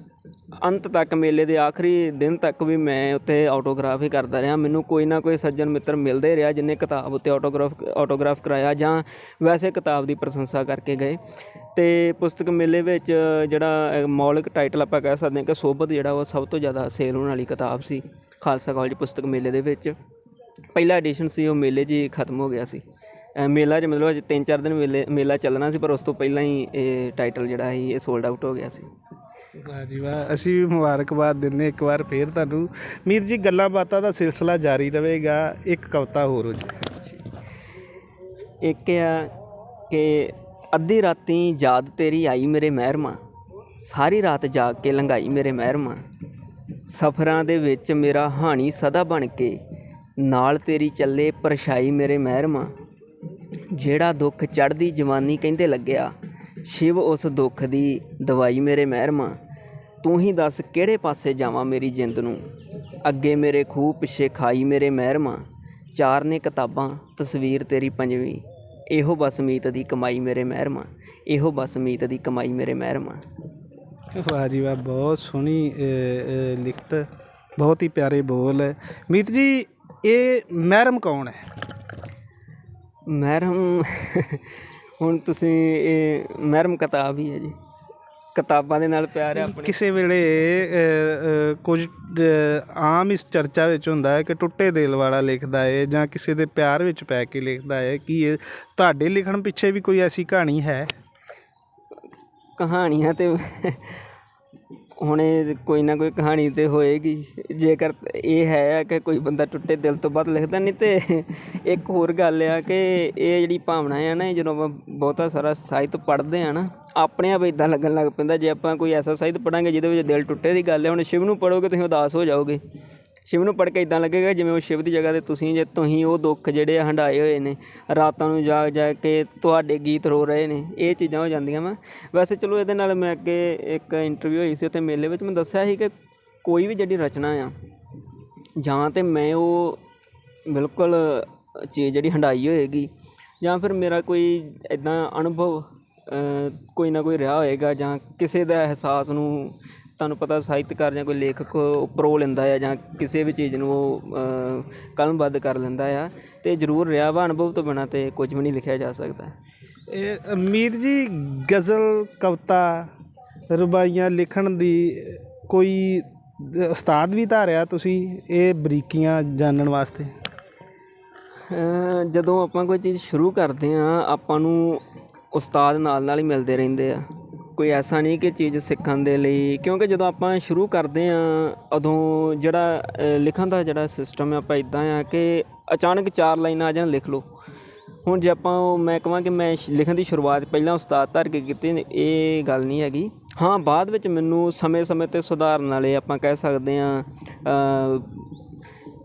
ਅੰਤ ਤੱਕ, ਮੇਲੇ ਦੇ ਆਖਰੀ ਦਿਨ ਤੱਕ ਵੀ ਮੈਂ ਉੱਥੇ ਆਟੋਗ੍ਰਾਫ ਹੀ ਕਰਦਾ ਰਿਹਾ। ਮੈਨੂੰ ਕੋਈ ਨਾ ਕੋਈ ਸੱਜਣ ਮਿੱਤਰ ਮਿਲਦੇ ਰਿਹਾ ਜਿਹਨੇ ਕਿਤਾਬ ਉੱਤੇ ਆਟੋਗ੍ਰਾਫ ਕਰਾਇਆ ਜਾਂ ਵੈਸੇ ਕਿਤਾਬ ਦੀ ਪ੍ਰਸ਼ੰਸਾ ਕਰਕੇ ਗਏ। ਅਤੇ ਪੁਸਤਕ ਮੇਲੇ ਵਿੱਚ ਜਿਹੜਾ ਮੌਲਿਕ ਟਾਈਟਲ ਆਪਾਂ ਕਹਿ ਸਕਦੇ ਹਾਂ ਕਿ ਸੋਹਬਤ ਜਿਹੜਾ ਉਹ ਸਭ ਤੋਂ ਜ਼ਿਆਦਾ ਸੇਲ ਹੋਣ ਵਾਲੀ ਕਿਤਾਬ ਸੀ ਖਾਲਸਾ ਕਾਲਜ ਪੁਸਤਕ ਮੇਲੇ ਦੇ ਵਿੱਚ। ਪਹਿਲਾ ਐਡੀਸ਼ਨ ਸੀ ਉਹ ਮੇਲੇ 'ਚ ਹੀ ਖਤਮ ਹੋ ਗਿਆ ਸੀ। ਮੇਲਾ 'ਚ ਮਤਲਬ ਅਜੇ 3-4 ਦਿਨ ਮੇਲਾ ਚੱਲਣਾ ਸੀ, ਪਰ ਉਸ ਤੋਂ ਪਹਿਲਾਂ ਹੀ ਇਹ ਟਾਈਟਲ ਜਿਹੜਾ ਸੀ ਇਹ ਸੋਲਡ ਆਊਟ ਹੋ ਗਿਆ ਸੀ।
ਵਾਹ ਜੀ ਵਾਹ, ਅਸੀਂ ਵੀ ਮੁਬਾਰਕਬਾਦ ਦਿੰਦੇ ਇੱਕ ਵਾਰ ਫਿਰ ਤੁਹਾਨੂੰ। ਮੀਤ ਜੀ, ਗੱਲਾਂ ਬਾਤਾਂ ਦਾ ਸਿਲਸਿਲਾ ਜਾਰੀ ਰਹੇਗਾ। ਇੱਕ ਕਵਿਤਾ ਹੋਰ ਹੋ ਜਾਏ।
ਇੱਕ ਆ ਕਿ ਅੱਧੀ ਰਾਤੀ ਯਾਦ ਤੇਰੀ ਆਈ ਮੇਰੇ ਮਹਿਰਮਾ, ਸਾਰੀ ਰਾਤ ਜਾਗ ਕੇ ਲੰਘਾਈ ਮੇਰੇ ਮਹਿਰਮਾ, ਸਫ਼ਰਾਂ ਦੇ ਵਿੱਚ ਮੇਰਾ ਹਾਣੀ ਸਦਾ ਬਣ ਕੇ, ਨਾਲ ਤੇਰੀ ਚੱਲੇ ਪਰਛਾਈ ਮੇਰੇ ਮਹਿਰਮਾ, ਜਿਹੜਾ ਦੁੱਖ ਚੜ੍ਹਦੀ ਜਵਾਨੀ ਕਹਿੰਦੇ ਲੱਗਿਆ, ਸ਼ਿਵ ਉਸ ਦੁੱਖ ਦੀ ਦਵਾਈ ਮੇਰੇ ਮਹਿਰਮਾ, ਤੂੰ ਹੀ ਦੱਸ ਕਿਹੜੇ ਪਾਸੇ ਜਾਵਾਂ ਮੇਰੀ ਜਿੰਦ ਨੂੰ, ਅੱਗੇ ਮੇਰੇ ਖੂਹ ਪਿੱਛੇ ਖਾਈ ਮੇਰੇ ਮਹਿਰਮਾ, 4 ਨੇ ਕਿਤਾਬਾਂ ਤਸਵੀਰ ਤੇਰੀ 5ਵੀਂ, ਇਹੋ ਬਸ ਮੀਤ ਦੀ ਕਮਾਈ ਮੇਰੇ ਮਹਿਰਮਾ, ਇਹੋ ਬਸ ਮੀਤ ਦੀ ਕਮਾਈ ਮੇਰੇ ਮਹਿਰਮਾ।
ਵਾਹ ਜੀ ਵਾਹ, ਬਹੁਤ ਸੋਹਣੀ ਲਿਖਤ, ਬਹੁਤ ਹੀ ਪਿਆਰੇ ਬੋਲ ਹੈ। ਮੀਤ ਜੀ, ਇਹ ਮਹਿਰਮ ਕੌਣ ਹੈ?
ਮਹਿਰਮ ਹੁਣ ਤੁਸੀਂ ਇਹ ਮਹਿਰਮ ਕਿਤਾਬ ਹੀ ਹੈ ਜੀ, ਕਿਤਾਬਾਂ ਦੇ ਨਾਲ ਪਿਆਰ ਹੈ ਆਪਣੇ। ਕਿਸੇ
ਵੇਲੇ ਕੁਝ ਆਮ ਇਸ ਚਰਚਾ ਵਿੱਚ ਹੁੰਦਾ ਹੈ ਕਿ ਟੁੱਟੇ ਦਿਲ ਵਾਲਾ ਲਿਖਦਾ ਹੈ ਜਾਂ ਕਿਸੇ ਦੇ ਪਿਆਰ ਵਿੱਚ ਪੈ ਕੇ ਲਿਖਦਾ ਹੈ। ਕੀ ਇਹ ਤੁਹਾਡੇ ਲਿਖਣ ਪਿੱਛੇ ਵੀ ਕੋਈ ਐਸੀ ਕਹਾਣੀ ਹੈ?
ਕਹਾਣੀਆਂ ਤਾਂ ਹੁਣ ਇਹ ਕੋਈ ਨਾ ਕੋਈ ਕਹਾਣੀ ਤਾਂ ਹੋਏਗੀ, ਜੇਕਰ ਇਹ ਹੈ ਕਿ ਕੋਈ ਬੰਦਾ ਟੁੱਟੇ ਦਿਲ ਤੋਂ ਬਾਅਦ ਲਿਖਦਾ। ਨਹੀਂ ਤਾਂ ਇੱਕ ਹੋਰ ਗੱਲ ਆ ਕਿ ਇਹ ਜਿਹੜੀ ਭਾਵਨਾ ਆ ਨਾ, ਜਦੋਂ ਆਪਾਂ ਬਹੁਤਾ ਸਾਰਾ ਸਾਹਿਤ ਪੜ੍ਹਦੇ ਹਾਂ ਨਾ, ਆਪਣੇ ਆਪ ਇੱਦਾਂ ਲੱਗਣ ਲੱਗ ਪੈਂਦਾ। ਜੇ ਆਪਾਂ ਕੋਈ ਐਸਾ ਸਾਹਿਤ ਪੜ੍ਹਾਂਗੇ ਜਿਹਦੇ ਵਿੱਚ ਦਿਲ ਟੁੱਟੇ ਦੀ ਗੱਲ ਹੈ, ਹੁਣ ਸ਼ਿਵ ਨੂੰ ਪੜ੍ਹੋਗੇ ਤੁਸੀਂ ਉਦਾਸ ਹੋ ਜਾਓਗੇ। ਸ਼ਿਵ ਨੂੰ ਪੜ੍ਹ ਕੇ ਇੱਦਾਂ ਲੱਗੇਗਾ ਜਿਵੇਂ ਉਹ ਸ਼ਿਵ ਦੀ ਜਗ੍ਹਾ 'ਤੇ ਤੁਸੀਂ ਉਹ ਦੁੱਖ ਜਿਹੜੇ ਹੰਢਾਏ ਹੋਏ ਨੇ, ਰਾਤਾਂ ਨੂੰ ਜਾਗ ਜਾ ਕੇ ਤੁਹਾਡੇ ਗੀਤ ਰੋ ਰਹੇ ਨੇ, ਇਹ ਚੀਜ਼ਾਂ ਹੋ ਜਾਂਦੀਆਂ ਵਾ। ਵੈਸੇ ਚਲੋ ਇਹਦੇ ਨਾਲ ਮੈਂ ਅੱਗੇ ਇੱਕ ਇੰਟਰਵਿਊ ਹੋਈ ਸੀ ਉੱਥੇ ਮੇਲੇ ਵਿੱਚ, ਮੈਂ ਦੱਸਿਆ ਸੀ ਕਿ ਕੋਈ ਵੀ ਜਿਹੜੀ ਰਚਨਾ ਆ, ਜਾਂ ਤਾਂ ਮੈਂ ਉਹ ਬਿਲਕੁਲ ਚੀਜ਼ ਜਿਹੜੀ ਹੰਢਾਈ ਹੋਏਗੀ, ਜਾਂ ਫਿਰ ਮੇਰਾ ਕੋਈ ਇੱਦਾਂ ਅਨੁਭਵ ਕੋਈ ਨਾ ਕੋਈ ਰਿਹਾ ਹੋਏਗਾ, ਜਾਂ ਕਿਸੇ ਦਾ ਅਹਿਸਾਸ ਨੂੰ, ਤੁਹਾਨੂੰ ਪਤਾ ਸਾਹਿਤਕਾਰ ਜਾਂ ਕੋਈ ਲੇਖਕ ਪਰੋ ਲੈਂਦਾ ਆ ਜਾਂ ਕਿਸੇ ਵੀ ਚੀਜ਼ ਨੂੰ ਉਹ ਕਲਮਬੱਧ ਕਰ ਲੈਂਦਾ ਆ, ਅਤੇ ਜ਼ਰੂਰ ਰਿਹਾ ਵਾ। ਅਨੁਭਵ ਤੋਂ ਬਿਨਾਂ ਤਾਂ ਕੁਝ ਵੀ ਨਹੀਂ ਲਿਖਿਆ ਜਾ ਸਕਦਾ।
ਇਹ ਮੀਤ ਜੀ, ਗਜ਼ਲ, ਕਵਿਤਾ, ਰੁਬਾਈਆਂ ਲਿਖਣ ਦੀ ਕੋਈ ਉਸਤਾਦ ਵੀ ਧਾਰਿਆ ਤੁਸੀਂ ਇਹ ਬਰੀਕੀਆਂ ਜਾਣਨ ਵਾਸਤੇ?
ਜਦੋਂ ਆਪਾਂ ਕੋਈ ਚੀਜ਼ ਸ਼ੁਰੂ ਕਰਦੇ ਹਾਂ, ਆਪਾਂ ਨੂੰ ਉਸਤਾਦ ਨਾਲ ਨਾਲ ਹੀ ਮਿਲਦੇ ਰਹਿੰਦੇ ਆ। ਕੋਈ ਐਸਾ ਨਹੀਂ ਕਿ ਚੀਜ਼ ਸਿੱਖਣ ਦੇ ਲਈ, ਕਿਉਂਕਿ ਜਦੋਂ ਆਪਾਂ ਸ਼ੁਰੂ ਕਰਦੇ ਹਾਂ ਉਦੋਂ ਜਿਹੜਾ ਲਿਖਣ ਦਾ ਜਿਹੜਾ ਸਿਸਟਮ ਹੈ ਆਪਾਂ ਇੱਦਾਂ ਆ ਕਿ ਅਚਾਨਕ 4 ਲਾਈਨਾਂ ਆ ਜਾਣ ਲਿਖ ਲਓ। ਹੁਣ ਜੇ ਆਪਾਂ ਮੈਂ ਕਹਾਂ ਕਿ ਮੈਂ ਲਿਖਣ ਦੀ ਸ਼ੁਰੂਆਤ ਪਹਿਲਾਂ ਉਸਤਾਦ ਧਰ ਕੇ ਕੀਤੀ, ਇਹ ਗੱਲ ਨਹੀਂ ਹੈਗੀ। ਹਾਂ, ਬਾਅਦ ਵਿੱਚ ਮੈਨੂੰ ਸਮੇਂ-ਸਮੇਂ 'ਤੇ ਸੁਧਾਰਨ ਵਾਲੇ ਆਪਾਂ ਕਹਿ ਸਕਦੇ ਹਾਂ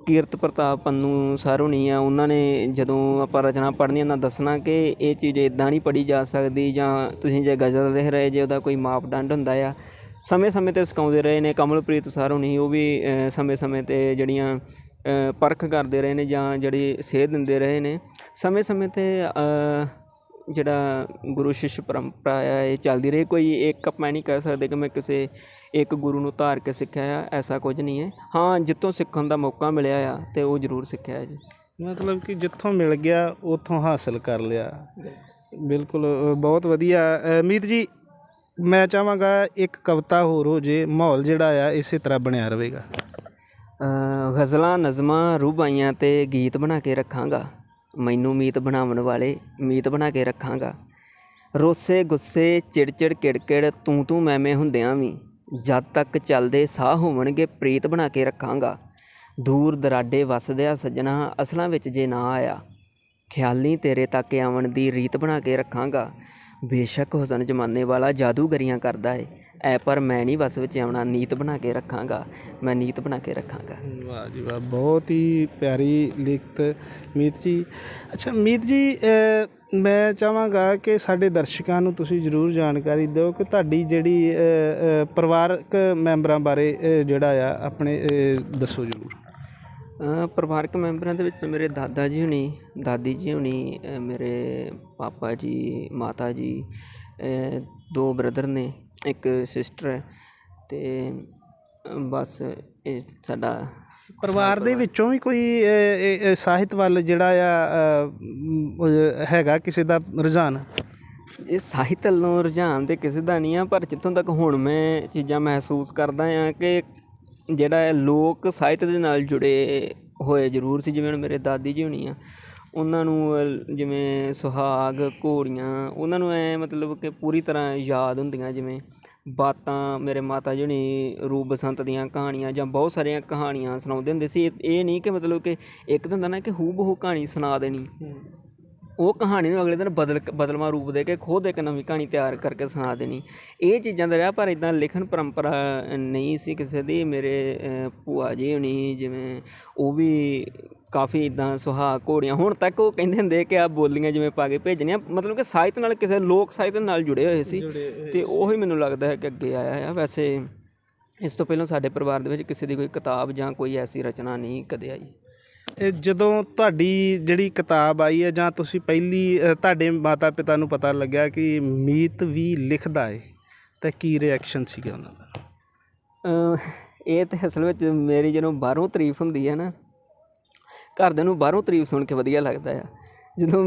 ਕੀਰਤ ਪ੍ਰਤਾਪ ਪੰਨੂ ਸਰ ਹੋਣੀ ਆ, ਉਹਨਾਂ ਨੇ ਜਦੋਂ ਆਪਾਂ ਰਚਨਾ ਪੜ੍ਹਨੀ ਉਹਨਾਂ ਦੱਸਣਾ ਕਿ ਇਹ ਚੀਜ਼ ਇੱਦਾਂ ਨਹੀਂ ਪੜ੍ਹੀ ਜਾ ਸਕਦੀ, ਜਾਂ ਤੁਸੀਂ ਜੇ ਗਜ਼ਲ ਲਿਖ ਰਹੇ ਜੇ ਉਹਦਾ ਕੋਈ ਮਾਪਦੰਡ ਹੁੰਦਾ ਆ। ਸਮੇਂ-ਸਮੇਂ 'ਤੇ ਸਿਖਾਉਂਦੇ ਰਹੇ ਨੇ। ਕਮਲਪ੍ਰੀਤ ਸਰ ਹੋਣੀ, ਉਹ ਵੀ ਸਮੇਂ-ਸਮੇਂ 'ਤੇ ਜਿਹੜੀਆਂ ਪਰਖ ਕਰਦੇ ਰਹੇ ਨੇ ਜਾਂ ਜਿਹੜੀ ਸੇਧ ਦਿੰਦੇ ਰਹੇ ਨੇ। ਸਮੇਂ-ਸਮੇਂ 'ਤੇ ਜਿਹੜਾ ਗੁਰੂ ਸ਼ਿਸ਼ ਪਰੰਪਰਾ ਆ ਇਹ ਚੱਲਦੀ ਰਹੀ। ਕੋਈ ਇੱਕ ਆਪਾਂ ਨਹੀਂ ਕਹਿ ਸਕਦੇ ਕਿ ਮੈਂ ਕਿਸੇ ਇੱਕ ਗੁਰੂ ਨੂੰ ਧਾਰ ਕੇ ਸਿੱਖਿਆ ਆ, ਐਸਾ ਕੁਝ ਨਹੀਂ ਹੈ। ਹਾਂ, ਜਿੱਥੋਂ ਸਿੱਖਣ ਦਾ ਮੌਕਾ ਮਿਲਿਆ ਆ ਅਤੇ ਉਹ ਜ਼ਰੂਰ ਸਿੱਖਿਆ ਜੀ।
ਮਤਲਬ ਕਿ ਜਿੱਥੋਂ ਮਿਲ ਗਿਆ ਉੱਥੋਂ ਹਾਸਿਲ ਕਰ ਲਿਆ। ਬਿਲਕੁਲ, ਬਹੁਤ ਵਧੀਆ। ਮੀਤ ਜੀ, ਮੈਂ ਚਾਹਾਂਗਾ ਇੱਕ ਕਵਿਤਾ ਹੋਰ ਹੋ ਜੇ, ਮਾਹੌਲ ਜਿਹੜਾ ਆ ਇਸੇ ਤਰ੍ਹਾਂ ਬਣਿਆ ਰਹੇਗਾ।
ਗਜ਼ਲਾਂ, ਨਜ਼ਮਾਂ, ਰੂਬਾਈਆਂ ਅਤੇ ਗੀਤ ਬਣਾ ਕੇ ਰੱਖਾਂਗਾ, ਮੈਨੂੰ ਮੀਤ ਬਣਾਉਣ ਵਾਲੇ ਮੀਤ ਬਣਾ ਕੇ ਰੱਖਾਂਗਾ। ਰੋਸੇ ਗੁੱਸੇ, ਚਿੜਚਿੜ, ਕਿੜਕਿੜ, ਤੂੰ ਮੈਂ ਹੁੰਦਿਆਂ ਵੀ ਜਦ ਤੱਕ ਚੱਲਦੇ ਸਾਹ ਹੋਵਣਗੇ ਪ੍ਰੀਤ ਬਣਾ ਕੇ ਰੱਖਾਂਗਾ। ਦੂਰ ਦਰਾਡੇ ਵੱਸਦਿਆ ਸੱਜਣਾ ਅਸਲਾਂ ਵਿੱਚ ਜੇ ਨਾ ਆਇਆ, ਖਿਆਲੀ ਤੇਰੇ ਤੱਕ ਆਉਣ ਦੀ ਰੀਤ ਬਣਾ ਕੇ ਰੱਖਾਂਗਾ। ਬੇਸ਼ੱਕ ਹੁਸਨ ਜ਼ਮਾਨੇ ਵਾਲਾ ਜਾਦੂਗਰੀਆਂ ਕਰਦਾ ਏ, ਪਰ ਮੈਂ ਨਹੀਂ ਵਸ ਵਿੱਚ ਆਉਣਾ, ਨੀਤ ਬਣਾ ਕੇ ਰੱਖਾਂਗਾ, ਮੈਂ ਨੀਤ ਬਣਾ ਕੇ ਰੱਖਾਂਗਾ।
ਵਾਹ ਜੀ ਵਾਹ, ਬਹੁਤ ਹੀ ਪਿਆਰੀ ਲਿਖਤ ਮੀਤ ਜੀ। ਅੱਛਾ ਮੀਤ ਜੀ, ਮੈਂ ਚਾਹਾਂਗਾ ਕਿ ਸਾਡੇ ਦਰਸ਼ਕਾਂ ਨੂੰ ਤੁਸੀਂ ਜ਼ਰੂਰ ਜਾਣਕਾਰੀ ਦਿਓ ਕਿ ਤੁਹਾਡੀ ਜਿਹੜੀ ਪਰਿਵਾਰਕ ਮੈਂਬਰਾਂ ਬਾਰੇ ਜਿਹੜਾ ਆ ਆਪਣੇ ਦੱਸੋ ਜ਼ਰੂਰ।
ਪਰਿਵਾਰਕ ਮੈਂਬਰਾਂ ਦੇ ਵਿੱਚ ਮੇਰੇ ਦਾਦਾ ਜੀ ਹੋਣੀ, ਦਾਦੀ ਜੀ ਹੋਣੀ, ਮੇਰੇ ਪਾਪਾ ਜੀ, ਮਾਤਾ ਜੀ, 2 ਬ੍ਰਦਰ ਨੇ, ਇੱਕ ਸਿਸਟਰ ਹੈ, ਅਤੇ ਬਸ ਇਹ ਸਾਡਾ
ਪਰਿਵਾਰ ਦੇ ਵਿੱਚੋਂ ਵੀ ਕੋਈ ਸਾਹਿਤ ਵੱਲ ਜਿਹੜਾ ਆ ਹੈਗਾ ਕਿਸੇ ਦਾ ਰੁਝਾਨ?
ਇਹ ਸਾਹਿਤ ਵੱਲੋਂ ਰੁਝਾਨ ਤਾਂ ਕਿਸੇ ਦਾ ਨਹੀਂ ਆ, ਪਰ ਜਿੱਥੋਂ ਤੱਕ ਹੁਣ ਮੈਂ ਚੀਜ਼ਾਂ ਮਹਿਸੂਸ ਕਰਦਾ ਹਾਂ ਕਿ ਜਿਹੜਾ ਲੋਕ ਸਾਹਿਤ ਦੇ ਨਾਲ ਜੁੜੇ ਹੋਏ ਜ਼ਰੂਰ ਸੀ। ਜਿਵੇਂ ਹੁਣ ਮੇਰੇ ਦਾਦੀ ਜੀ ਹੋਣੀ ਆ, ਉਹਨਾਂ ਨੂੰ ਜਿਵੇਂ ਸੁਹਾਗ, ਘੋੜੀਆਂ, ਉਹਨਾਂ ਨੂੰ ਮਤਲਬ ਕਿ ਪੂਰੀ ਤਰ੍ਹਾਂ ਯਾਦ ਹੁੰਦੀਆਂ। ਜਿਵੇਂ ਬਾਤਾਂ, ਮੇਰੇ ਮਾਤਾ ਜੀ ਹੋਣੀ ਰੂਪ ਬਸੰਤ ਦੀਆਂ ਕਹਾਣੀਆਂ ਜਾਂ ਬਹੁਤ ਸਾਰੀਆਂ ਕਹਾਣੀਆਂ ਸੁਣਾਉਂਦੇ ਹੁੰਦੇ ਸੀ। ਇਹ ਨਹੀਂ ਕਿ ਮਤਲਬ ਕਿ ਇੱਕ ਤਾਂ ਹੁੰਦਾ ਨਾ ਕਿ ਹੂ ਬਹੂ ਕਹਾਣੀ ਸੁਣਾ ਦੇਣੀ, ਉਹ ਕਹਾਣੀ ਨੂੰ ਅਗਲੇ ਦਿਨ ਬਦਲਵਾਂ ਰੂਪ ਦੇ ਕੇ ਖੁਦ ਇੱਕ ਨਵੀਂ ਕਹਾਣੀ ਤਿਆਰ ਕਰਕੇ ਸੁਣਾ ਦੇਣੀ। ਇਹ ਚੀਜ਼ਾਂ ਦਾ ਰਿਹਾ, ਪਰ ਇੱਦਾਂ ਲਿਖਣ ਪਰੰਪਰਾ ਨਹੀਂ ਸੀ ਕਿਸੇ ਦੀ। ਮੇਰੇ ਭੂਆ ਜੀ ਹੋਣੀ ਜਿਵੇਂ, ਉਹ ਵੀ ਕਾਫੀ ਇੱਦਾਂ ਸੁਹਾਗ, ਘੋੜੀਆਂ, ਹੁਣ ਤੱਕ ਉਹ ਕਹਿੰਦੇ ਹੁੰਦੇ ਕਿ ਆਹ ਬੋਲੀਆਂ ਜਿਵੇਂ ਪਾ ਕੇ ਭੇਜਣੀਆਂ, ਮਤਲਬ ਕਿ ਸਾਹਿਤ ਨਾਲ, ਕਿਸੇ ਲੋਕ ਸਾਹਿਤ ਨਾਲ ਜੁੜੇ ਹੋਏ ਸੀ, ਅਤੇ ਉਹੀ ਮੈਨੂੰ ਲੱਗਦਾ ਹੈ ਕਿ ਅੱਗੇ ਆਇਆ ਆ। ਵੈਸੇ ਇਸ ਤੋਂ ਪਹਿਲਾਂ ਸਾਡੇ ਪਰਿਵਾਰ ਦੇ ਵਿੱਚ ਕਿਸੇ ਦੀ ਕੋਈ ਕਿਤਾਬ ਜਾਂ ਕੋਈ ਐਸੀ ਰਚਨਾ ਨਹੀਂ ਕਦੇ ਆਈ।
ਜਦੋਂ ਤੁਹਾਡੀ ਜਿਹੜੀ ਕਿਤਾਬ ਆਈ ਹੈ ਜਾਂ ਤੁਸੀਂ ਪਹਿਲੀ ਤੁਹਾਡੇ ਮਾਤਾ ਪਿਤਾ ਨੂੰ ਪਤਾ ਲੱਗਿਆ ਕਿ ਮੀਤ ਵੀ ਲਿਖਦਾ ਹੈ, ਤਾਂ ਕੀ ਰਿਐਕਸ਼ਨ ਸੀਗਾ ਉਹਨਾਂ ਦਾ?
ਇਹ ਤਾਂ ਅਸਲ ਵਿੱਚ ਮੇਰੀ ਜਦੋਂ ਬਾਹਰੋਂ ਤਾਰੀਫ ਹੁੰਦੀ ਹੈ ਨਾ, ਘਰਦਿਆਂ ਨੂੰ ਬਾਹਰੋਂ ਤਾਰੀਫ ਸੁਣ ਕੇ ਵਧੀਆ ਲੱਗਦਾ ਆ। ਜਦੋਂ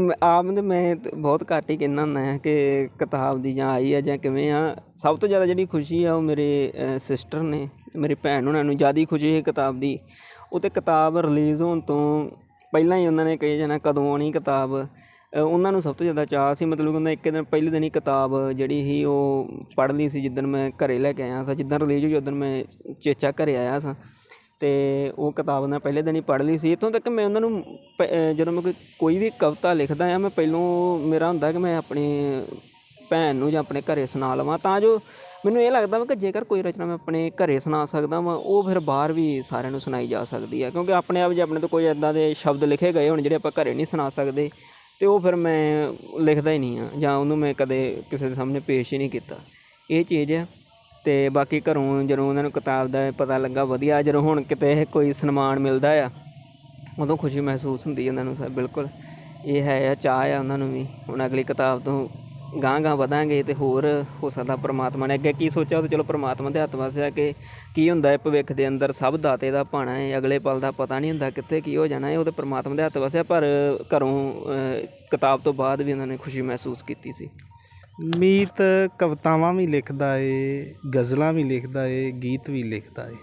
ਮੈਂ ਬਹੁਤ ਘੱਟ ਹੀ ਕਹਿੰਦਾ ਹੁੰਦਾ ਹਾਂ ਕਿ ਕਿਤਾਬ ਦੀ ਜਾਂ ਆਈ ਆ ਜਾਂ ਕਿਵੇਂ ਆ। ਸਭ ਤੋਂ ਜ਼ਿਆਦਾ ਜਿਹੜੀ ਖੁਸ਼ੀ ਆ ਉਹ ਮੇਰੇ ਸਿਸਟਰ ਨੇ, ਮੇਰੀ ਭੈਣ ਉਹਨਾਂ ਨੂੰ ਜ਼ਿਆਦਾ ਖੁਸ਼ੀ ਹੈ ਕਿਤਾਬ ਦੀ। ਉਹ ਤਾਂ ਕਿਤਾਬ ਰਿਲੀਜ਼ ਹੋਣ ਤੋਂ ਪਹਿਲਾਂ ਹੀ ਉਹਨਾਂ ਨੇ ਕਹੀ ਜਾਣਾ ਕਦੋਂ ਆਉਣੀ ਕਿਤਾਬ। ਉਹਨਾਂ ਨੂੰ ਸਭ ਤੋਂ ਜ਼ਿਆਦਾ ਚਾਅ ਸੀ, ਮਤਲਬ ਕਿ ਉਹਨਾਂ ਇੱਕ ਦਿਨ ਪਹਿਲੇ ਦਿਨ ਹੀ ਕਿਤਾਬ ਜਿਹੜੀ ਸੀ ਉਹ ਪੜ੍ਹ ਲਈ ਸੀ। ਜਿੱਦਣ ਮੈਂ ਘਰ ਲੈ ਕੇ ਆਇਆ ਸਾਂ, ਜਿੱਦਣ ਰਿਲੀਜ਼ ਹੋਈ ਉੱਦਣ ਮੈਂ ਚੇਚਾ ਘਰ ਆਇਆ ਸਾਂ, ਅਤੇ ਉਹ ਕਿਤਾਬ ਮੈਂ ਪਹਿਲੇ ਦਿਨ ਹੀ ਪੜ੍ਹ ਲਈ ਸੀ। ਇੱਥੋਂ ਤੱਕ ਮੈਂ ਉਹਨਾਂ ਨੂੰ ਜਦੋਂ ਮੈਂ ਕੋਈ ਵੀ ਕਵਿਤਾ ਲਿਖਦਾ ਹਾਂ, ਮੈਂ ਪਹਿਲੋਂ ਮੇਰਾ ਹੁੰਦਾ ਕਿ ਮੈਂ ਆਪਣੀ ਭੈਣ ਨੂੰ ਜਾਂ ਆਪਣੇ ਘਰ ਸੁਣਾ ਲਵਾਂ, ਤਾਂ ਜੋ ਮੈਨੂੰ ਇਹ ਲੱਗਦਾ ਵਾ ਕਿ ਜੇਕਰ ਕੋਈ ਰਚਨਾ ਮੈਂ ਆਪਣੇ ਘਰ ਸੁਣਾ ਸਕਦਾ ਵਾਂ, ਉਹ ਫਿਰ ਬਾਹਰ ਵੀ ਸਾਰਿਆਂ ਨੂੰ ਸੁਣਾਈ ਜਾ ਸਕਦੀ ਹੈ। ਕਿਉਂਕਿ ਆਪਣੇ ਆਪ ਜੇ ਆਪਣੇ ਤੋਂ ਕੋਈ ਇੱਦਾਂ ਦੇ ਸ਼ਬਦ ਲਿਖੇ ਗਏ ਹੋਣ ਜਿਹੜੇ ਆਪਾਂ ਘਰ ਨਹੀਂ ਸੁਣਾ ਸਕਦੇ, ਅਤੇ ਉਹ ਫਿਰ ਮੈਂ ਲਿਖਦਾ ਹੀ ਨਹੀਂ ਹਾਂ, ਜਾਂ ਉਹਨੂੰ ਮੈਂ ਕਦੇ ਕਿਸੇ ਦੇ ਸਾਹਮਣੇ ਪੇਸ਼ ਹੀ ਨਹੀਂ ਕੀਤਾ। ਇਹ ਚੀਜ਼ ਆ। ਅਤੇ ਬਾਕੀ ਘਰੋਂ ਜਦੋਂ ਉਹਨਾਂ ਨੂੰ ਕਿਤਾਬ ਦਾ ਪਤਾ ਲੱਗਾ, ਵਧੀਆ। ਜਦੋਂ ਹੁਣ ਕਿਤੇ ਕੋਈ ਸਨਮਾਨ ਮਿਲਦਾ ਆ, ਉਦੋਂ ਖੁਸ਼ੀ ਮਹਿਸੂਸ ਹੁੰਦੀ ਉਹਨਾਂ ਨੂੰ। ਬਿਲਕੁਲ ਇਹ ਹੈ ਆ, ਚਾਅ ਆ ਉਹਨਾਂ ਨੂੰ ਵੀ। ਹੁਣ ਅਗਲੀ ਕਿਤਾਬ ਤੋਂ ਗਾਂਹ ਵਧਾਂਗੇ ਅਤੇ ਹੋਰ ਹੋ ਸਕਦਾ ਪਰਮਾਤਮਾ ਨੇ ਅੱਗੇ ਕੀ ਸੋਚਿਆ ਉਹ ਤਾਂ ਚਲੋ ਪਰਮਾਤਮਾ ਦੇ ਹੱਥ ਵੱਸ ਆ ਕਿ ਕੀ ਹੁੰਦਾ ਹੈ ਭਵਿੱਖ ਦੇ ਅੰਦਰ। ਸਭ ਦਾਤੇ ਦਾ ਭਾਣਾ ਹੈ, ਅਗਲੇ ਪਲ ਦਾ ਪਤਾ ਨਹੀਂ ਹੁੰਦਾ ਕਿੱਥੇ ਕੀ ਹੋ ਜਾਣਾ ਹੈ, ਉਹ ਤਾਂ ਪਰਮਾਤਮਾ ਦੇ ਹੱਥ ਵੱਸ ਆ। ਪਰ ਘਰੋਂ ਕਿਤਾਬ ਤੋਂ ਬਾਅਦ ਵੀ ਉਹਨਾਂ ਨੇ ਖੁਸ਼ੀ ਮਹਿਸੂਸ ਕੀਤੀ ਸੀ।
ਮੀਤ ਕਵਿਤਾਵਾਂ ਵੀ ਲਿਖਦਾ ਏ, ਗਜ਼ਲਾਂ ਵੀ ਲਿਖਦਾ ਏ, ਗੀਤ ਵੀ ਲਿਖਦਾ ਏ।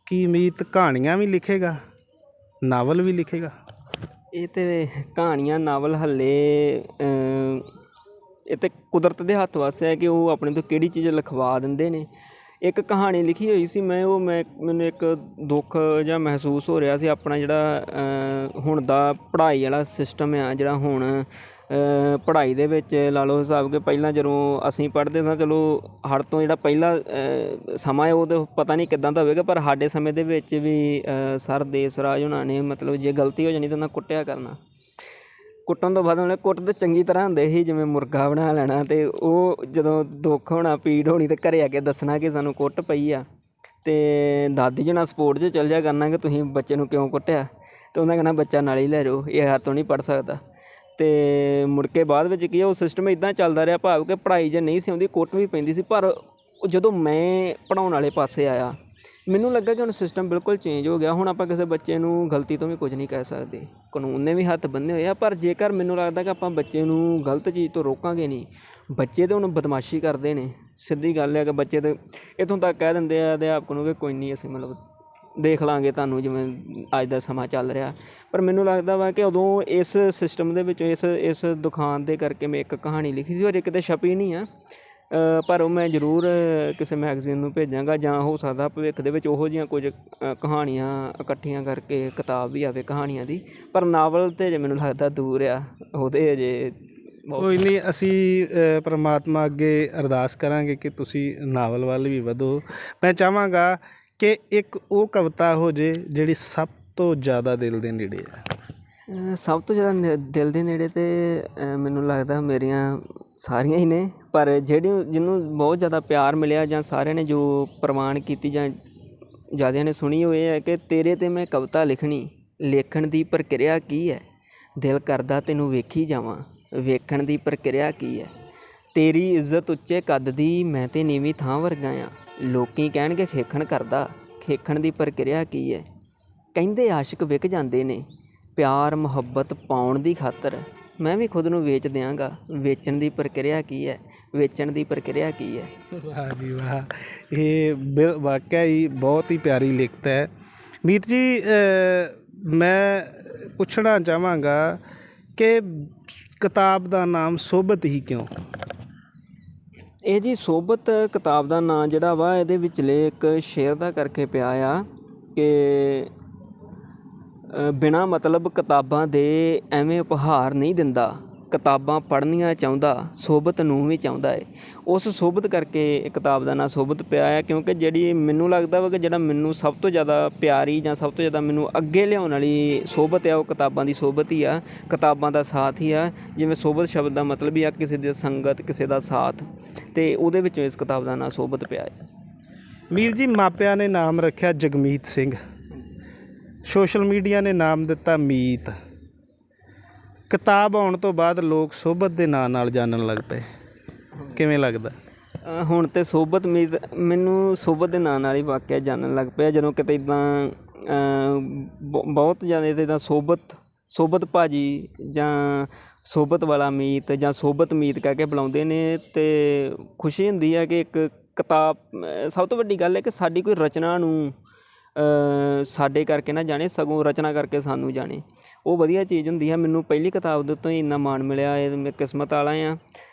ਕੀ ਮੀਤ ਕਹਾਣੀਆਂ ਵੀ ਲਿਖੇਗਾ, ਨਾਵਲ ਵੀ ਲਿਖੇਗਾ?
ਇਹ ਤਾਂ ਕਹਾਣੀਆਂ, ਨਾਵਲ ਹਾਲੇ ਇਹ ਤਾਂ ਕੁਦਰਤ ਦੇ ਹੱਥ ਵੱਸ ਹੈ ਕਿ ਉਹ ਆਪਣੇ ਤੋਂ ਕਿਹੜੀ ਚੀਜ਼ ਲਿਖਵਾ ਦਿੰਦੇ ਨੇ। ਇੱਕ ਕਹਾਣੀ ਲਿਖੀ ਹੋਈ ਸੀ ਮੈਨੂੰ ਇੱਕ ਦੁੱਖ ਜਿਹਾ ਮਹਿਸੂਸ ਹੋ ਰਿਹਾ ਸੀ ਆਪਣਾ ਜਿਹੜਾ ਹੁਣ ਦਾ ਪੜ੍ਹਾਈ ਵਾਲਾ ਸਿਸਟਮ ਆ, ਜਿਹੜਾ ਹੁਣ ਪੜ੍ਹਾਈ ਦੇ ਵਿੱਚ ਲਾ ਲਓ ਹਿਸਾਬ ਕਿ ਪਹਿਲਾਂ ਜਦੋਂ ਅਸੀਂ ਪੜ੍ਹਦੇ ਸਾਂ, ਚਲੋ ਸਾਡੇ ਤੋਂ ਜਿਹੜਾ ਪਹਿਲਾ ਸਮਾਂ ਹੈ ਉਹ ਤਾਂ ਪਤਾ ਨਹੀਂ ਕਿੱਦਾਂ ਦਾ ਹੋਵੇਗਾ, ਪਰ ਸਾਡੇ ਸਮੇਂ ਦੇ ਵਿੱਚ ਵੀ ਸਰ ਦੇਸ ਰਾਜ ਹੋਣਾ ਨੇ ਮਤਲਬ ਜੇ ਗਲਤੀ ਹੋ ਜਾਣੀ ਤਾਂ ਉਹਨਾਂ ਕੁੱਟਿਆ ਕਰਨਾ। ਕੁੱਟਣ ਤੋਂ ਬਾਅਦ ਉਹਨੇ ਕੁੱਟ ਤਾਂ ਚੰਗੀ ਤਰ੍ਹਾਂ ਹੁੰਦੇ ਸੀ, ਜਿਵੇਂ ਮੁਰਗਾ ਬਣਾ ਲੈਣਾ, ਅਤੇ ਉਹ ਜਦੋਂ ਦੁੱਖ ਹੋਣਾ ਪੀੜ ਹੋਣੀ ਤਾਂ ਘਰੇ ਆ ਕੇ ਦੱਸਣਾ ਕਿ ਸਾਨੂੰ ਕੁੱਟ ਪਈ ਆ, ਅਤੇ ਦਾਦੀ ਜੀ ਨਾਲ ਸਪੋਰਟ 'ਚ ਚੱਲ ਜਾ ਕਰਨਾ ਕਿ ਤੁਸੀਂ ਬੱਚੇ ਨੂੰ ਕਿਉਂ ਕੁੱਟਿਆ, ਅਤੇ ਉਹਨਾਂ ਕਹਿਣਾ ਬੱਚਾ ਨਾਲ ਹੀ ਲੈ ਜਾਓ, ਇਹ ਹੱਥ ਤੋਂ ਨਹੀਂ ਪੜ੍ਹ ਸਕਦਾ। ਅਤੇ ਮੁੜ ਕੇ ਬਾਅਦ ਵਿੱਚ ਕੀ ਉਹ ਸਿਸਟਮ ਇੱਦਾਂ ਚੱਲਦਾ ਰਿਹਾ, ਭਾਵ ਕਿ ਪੜ੍ਹਾਈ ਜੇ ਨਹੀਂ ਸੀ ਆਉਂਦੀ ਕੁੱਟ ਵੀ ਪੈਂਦੀ ਸੀ, ਪਰ ਜਦੋਂ ਮੈਂ ਪੜ੍ਹਾਉਣ ਵਾਲੇ ਪਾਸੇ ਆਇਆ ਮੈਨੂੰ ਲੱਗਾ ਕਿ ਹੁਣ ਸਿਸਟਮ ਬਿਲਕੁਲ ਚੇਂਜ ਹੋ ਗਿਆ। ਹੁਣ ਆਪਾਂ ਕਿਸੇ ਬੱਚੇ ਨੂੰ ਗਲਤੀ ਤੋਂ ਵੀ ਕੁਝ ਨਹੀਂ ਕਹਿ ਸਕਦੇ, ਕਾਨੂੰਨ ਨੇ ਵੀ ਹੱਥ ਬੰਨ੍ਹੇ ਹੋਏ ਆ, ਪਰ ਜੇਕਰ ਮੈਨੂੰ ਲੱਗਦਾ ਕਿ ਆਪਾਂ ਬੱਚੇ ਨੂੰ ਗਲਤ ਚੀਜ਼ ਤੋਂ ਰੋਕਾਂਗੇ ਨਹੀਂ, ਬੱਚੇ ਤਾਂ ਹੁਣ ਬਦਮਾਸ਼ੀ ਕਰਦੇ ਨੇ, ਸਿੱਧੀ ਗੱਲ ਹੈ ਕਿ ਬੱਚੇ ਤਾਂ ਇੱਥੋਂ ਤੱਕ ਕਹਿ ਦਿੰਦੇ ਆ ਅਧਿਆਪਕ ਨੂੰ ਕਿ ਕੋਈ ਨਹੀਂ ਅਸੀਂ ਮਤਲਬ ਦੇਖ ਲਾਂਗੇ ਤੁਹਾਨੂੰ ਜਿਵੇਂ ਅੱਜ ਦਾ ਸਮਾਂ ਚੱਲ ਰਿਹਾ। ਪਰ ਮੈਨੂੰ ਲੱਗਦਾ ਵਾ ਕਿ ਉਦੋਂ ਇਸ ਸਿਸਟਮ ਦੇ ਵਿੱਚ ਇਸ ਦੁਕਾਨ ਦੇ ਕਰਕੇ ਮੈਂ ਇੱਕ ਕਹਾਣੀ ਲਿਖੀ ਸੀ, ਔਰ ਇੱਕ ਤਾਂ ਛਪੀ ਨਹੀਂ ਆ, ਪਰ ਉਹ ਮੈਂ ਜ਼ਰੂਰ ਕਿਸੇ ਮੈਗਜ਼ੀਨ ਨੂੰ ਭੇਜਾਂਗਾ, ਜਾਂ ਹੋ ਸਕਦਾ ਭਵਿੱਖ ਦੇ ਵਿੱਚ ਉਹੋ ਜਿਹੀਆਂ ਕੁਝ ਕਹਾਣੀਆਂ ਇਕੱਠੀਆਂ ਕਰਕੇ ਕਿਤਾਬ ਵੀ ਆਵੇ ਕਹਾਣੀਆਂ ਦੀ। ਪਰ ਨਾਵਲ ਤਾਂ ਜੇ ਮੈਨੂੰ ਲੱਗਦਾ ਦੂਰ ਆ, ਉਹਦੇ ਅਜੇ
ਕੋਈ ਨਹੀਂ, ਅਸੀਂ ਪਰਮਾਤਮਾ ਅੱਗੇ ਅਰਦਾਸ ਕਰਾਂਗੇ ਕਿ ਤੁਸੀਂ ਨਾਵਲ ਵੱਲ ਵੀ ਵਧੋ। ਮੈਂ ਚਾਹਾਂਗਾ ਕਿ ਇੱਕ ਉਹ ਕਵਿਤਾ ਹੋ ਜੇ ਜਿਹੜੀ ਸਭ ਤੋਂ ਜ਼ਿਆਦਾ ਦਿਲ ਦੇ ਨੇੜੇ ਹੈ।
ਸਭ ਤੋਂ ਜ਼ਿਆਦਾ ਦਿਲ ਦੇ ਨੇੜੇ ਤਾਂ ਮੈਨੂੰ ਲੱਗਦਾ ਮੇਰੀਆਂ ਸਾਰੀਆਂ ਹੀ ਨੇ, ਪਰ ਜਿਹਨੂੰ ਬਹੁਤ ਜ਼ਿਆਦਾ ਪਿਆਰ ਮਿਲਿਆ ਜਾਂ ਸਾਰਿਆਂ ਨੇ ਜੋ ਪ੍ਰਵਾਨ ਕੀਤੀ ਜਾਂ ਜ਼ਿਆਦਿਆਂ ਨੇ ਸੁਣੀ ਉਹ ਇਹ ਹੈ ਕਿ ਤੇਰੇ 'ਤੇ ਮੈਂ ਕਵਿਤਾ ਲਿਖਣ ਦੀ ਪ੍ਰਕਿਰਿਆ ਕੀ ਹੈ, ਦਿਲ ਕਰਦਾ ਤੈਨੂੰ ਵੇਖੀ ਜਾਵਾਂ, ਵੇਖਣ ਦੀ ਪ੍ਰਕਿਰਿਆ ਕੀ ਹੈ, ਤੇਰੀ ਇੱਜ਼ਤ ਉੱਚੇ ਕੱਦ ਦੀ ਮੈਂ ਤੇ ਨੀਵੀਂ ਥਾਂ ਵਰਗਾ ਆ, ਲੋਕੀ ਕਹਿਣਗੇ ਖੇਖਣ ਕਰਦਾ, ਖੇਖਣ ਦੀ ਪ੍ਰਕਿਰਿਆ ਕੀ ਹੈ, ਕਹਿੰਦੇ ਆਸ਼ਿਕ ਵਿਕ ਜਾਂਦੇ ਨੇ ਪਿਆਰ ਮੁਹੱਬਤ ਪਾਉਣ ਦੀ ਖਾਤਰ, ਮੈਂ ਵੀ ਖੁਦ ਨੂੰ ਵੇਚ ਦਿਆਂਗਾ, ਵੇਚਣ ਦੀ ਪ੍ਰਕਿਰਿਆ ਕੀ ਹੈ, ਵੇਚਣ ਦੀ ਪ੍ਰਕਿਰਿਆ ਕੀ ਹੈ।
ਵਾਹ ਜੀ ਵਾਹ, ਇਹ ਵਾਕਿਆ ਹੀ ਬਹੁਤ ਹੀ ਪਿਆਰੀ ਲਿਖਤ ਹੈ। ਮੀਤ ਜੀ, ਮੈਂ ਪੁੱਛਣਾ ਚਾਹਾਂਗਾ ਕਿ ਕਿਤਾਬ ਦਾ ਨਾਮ ਸੋਬਤ ਹੀ ਕਿਉਂ?
ਇਹ ਜੀ ਸੋਬਤ ਕਿਤਾਬ ਦਾ ਨਾਂ ਜਿਹੜਾ ਵਾ ਇਹਦੇ ਵਿਚਲੇ ਇੱਕ ਸ਼ੇਰ ਦਾ ਕਰਕੇ ਪਿਆ ਆ ਕਿ ਬਿਨਾਂ ਮਤਲਬ ਕਿਤਾਬਾਂ ਦੇ ਐਵੇਂ ਉਪਹਾਰ ਨਹੀਂ ਦਿੰਦਾ, ਕਿਤਾਬਾਂ ਪੜ੍ਹਨੀਆਂ ਚਾਹੁੰਦਾ, ਸੋਬਤ ਨੂੰ ਵੀ ਚਾਹੁੰਦਾ ਹੈ। ਉਸ ਸੋਬਤ ਕਰਕੇ ਕਿਤਾਬ ਦਾ ਨਾਂ ਸੋਬਤ ਪਿਆ ਹੈ, ਕਿਉਂਕਿ ਜਿਹੜੀ ਮੈਨੂੰ ਲੱਗਦਾ ਵਾ ਕਿ ਜਿਹੜਾ ਮੈਨੂੰ ਸਭ ਤੋਂ ਜ਼ਿਆਦਾ ਪਿਆਰੀ ਜਾਂ ਸਭ ਤੋਂ ਜ਼ਿਆਦਾ ਮੈਨੂੰ ਅੱਗੇ ਲਿਆਉਣ ਵਾਲੀ ਸੋਬਤ ਆ ਉਹ ਕਿਤਾਬਾਂ ਦੀ ਸੋਬਤ ਹੀ ਆ, ਕਿਤਾਬਾਂ ਦਾ ਸਾਥ ਹੀ ਆ। ਜਿਵੇਂ ਸੋਬਤ ਸ਼ਬਦ ਦਾ ਮਤਲਬ ਹੀ ਆ ਕਿਸੇ ਦੀ ਸੰਗਤ, ਕਿਸੇ ਦਾ ਸਾਥ, ਅਤੇ ਉਹਦੇ ਵਿੱਚੋਂ ਇਸ ਕਿਤਾਬ ਦਾ ਨਾਂ ਸੋਬਤ ਪਿਆ ਹੈ।
ਮੀਰ ਜੀ, ਮਾਪਿਆਂ ਨੇ ਨਾਮ ਰੱਖਿਆ ਜਗਮੀਤ ਸਿੰਘ, ਸੋਸ਼ਲ ਮੀਡੀਆ ਨੇ ਨਾਮ ਦਿੱਤਾ ਮੀਤ, ਕਿਤਾਬ ਆਉਣ ਤੋਂ ਬਾਅਦ ਲੋਕ ਸੋਬਤ ਦੇ ਨਾਂ ਨਾਲ ਜਾਣਨ ਲੱਗ ਪਏ, ਕਿਵੇਂ ਲੱਗਦਾ?
ਹੁਣ ਤਾਂ ਸੋਬਤ ਮੀਤ ਮੈਨੂੰ ਸੋਬਤ ਦੇ ਨਾਂ ਨਾਲ ਹੀ ਵਾਕਿਆ ਜਾਣਨ ਲੱਗ ਪਿਆ। ਜਦੋਂ ਕਿਤੇ ਇੱਦਾਂ ਬਹੁਤ ਜ਼ਿਆਦਾ ਇੱਦਾਂ ਸੋਬਤ ਭਾਜੀ ਜਾਂ ਸੋਬਤ ਵਾਲਾ ਮੀਤ ਜਾਂ ਸੋਬਤ ਮੀਤ ਕਹਿ ਕੇ ਬੁਲਾਉਂਦੇ ਨੇ, ਅਤੇ ਖੁਸ਼ੀ ਹੁੰਦੀ ਹੈ ਕਿ ਇੱਕ ਕਿਤਾਬ, ਸਭ ਤੋਂ ਵੱਡੀ ਗੱਲ ਹੈ ਕਿ ਸਾਡੀ ਕੋਈ ਰਚਨਾ ਨੂੰ ਸਾਡੇ ਕਰਕੇ ਨਾ ਜਾਣੇ, ਸਗੋਂ ਰਚਨਾ ਕਰਕੇ ਸਾਨੂੰ ਜਾਣੇ, ਉਹ ਵਧੀਆ ਚੀਜ਼ ਹੁੰਦੀ ਹੈ। ਮੈਨੂੰ ਪਹਿਲੀ ਕਿਤਾਬ ਦੇ ਉੱਤੋਂ ਹੀ ਇੰਨਾ ਮਾਣ ਮਿਲਿਆ, ਇਹ ਮੈਂ ਕਿਸਮਤ ਵਾਲਾ ਹਾਂ।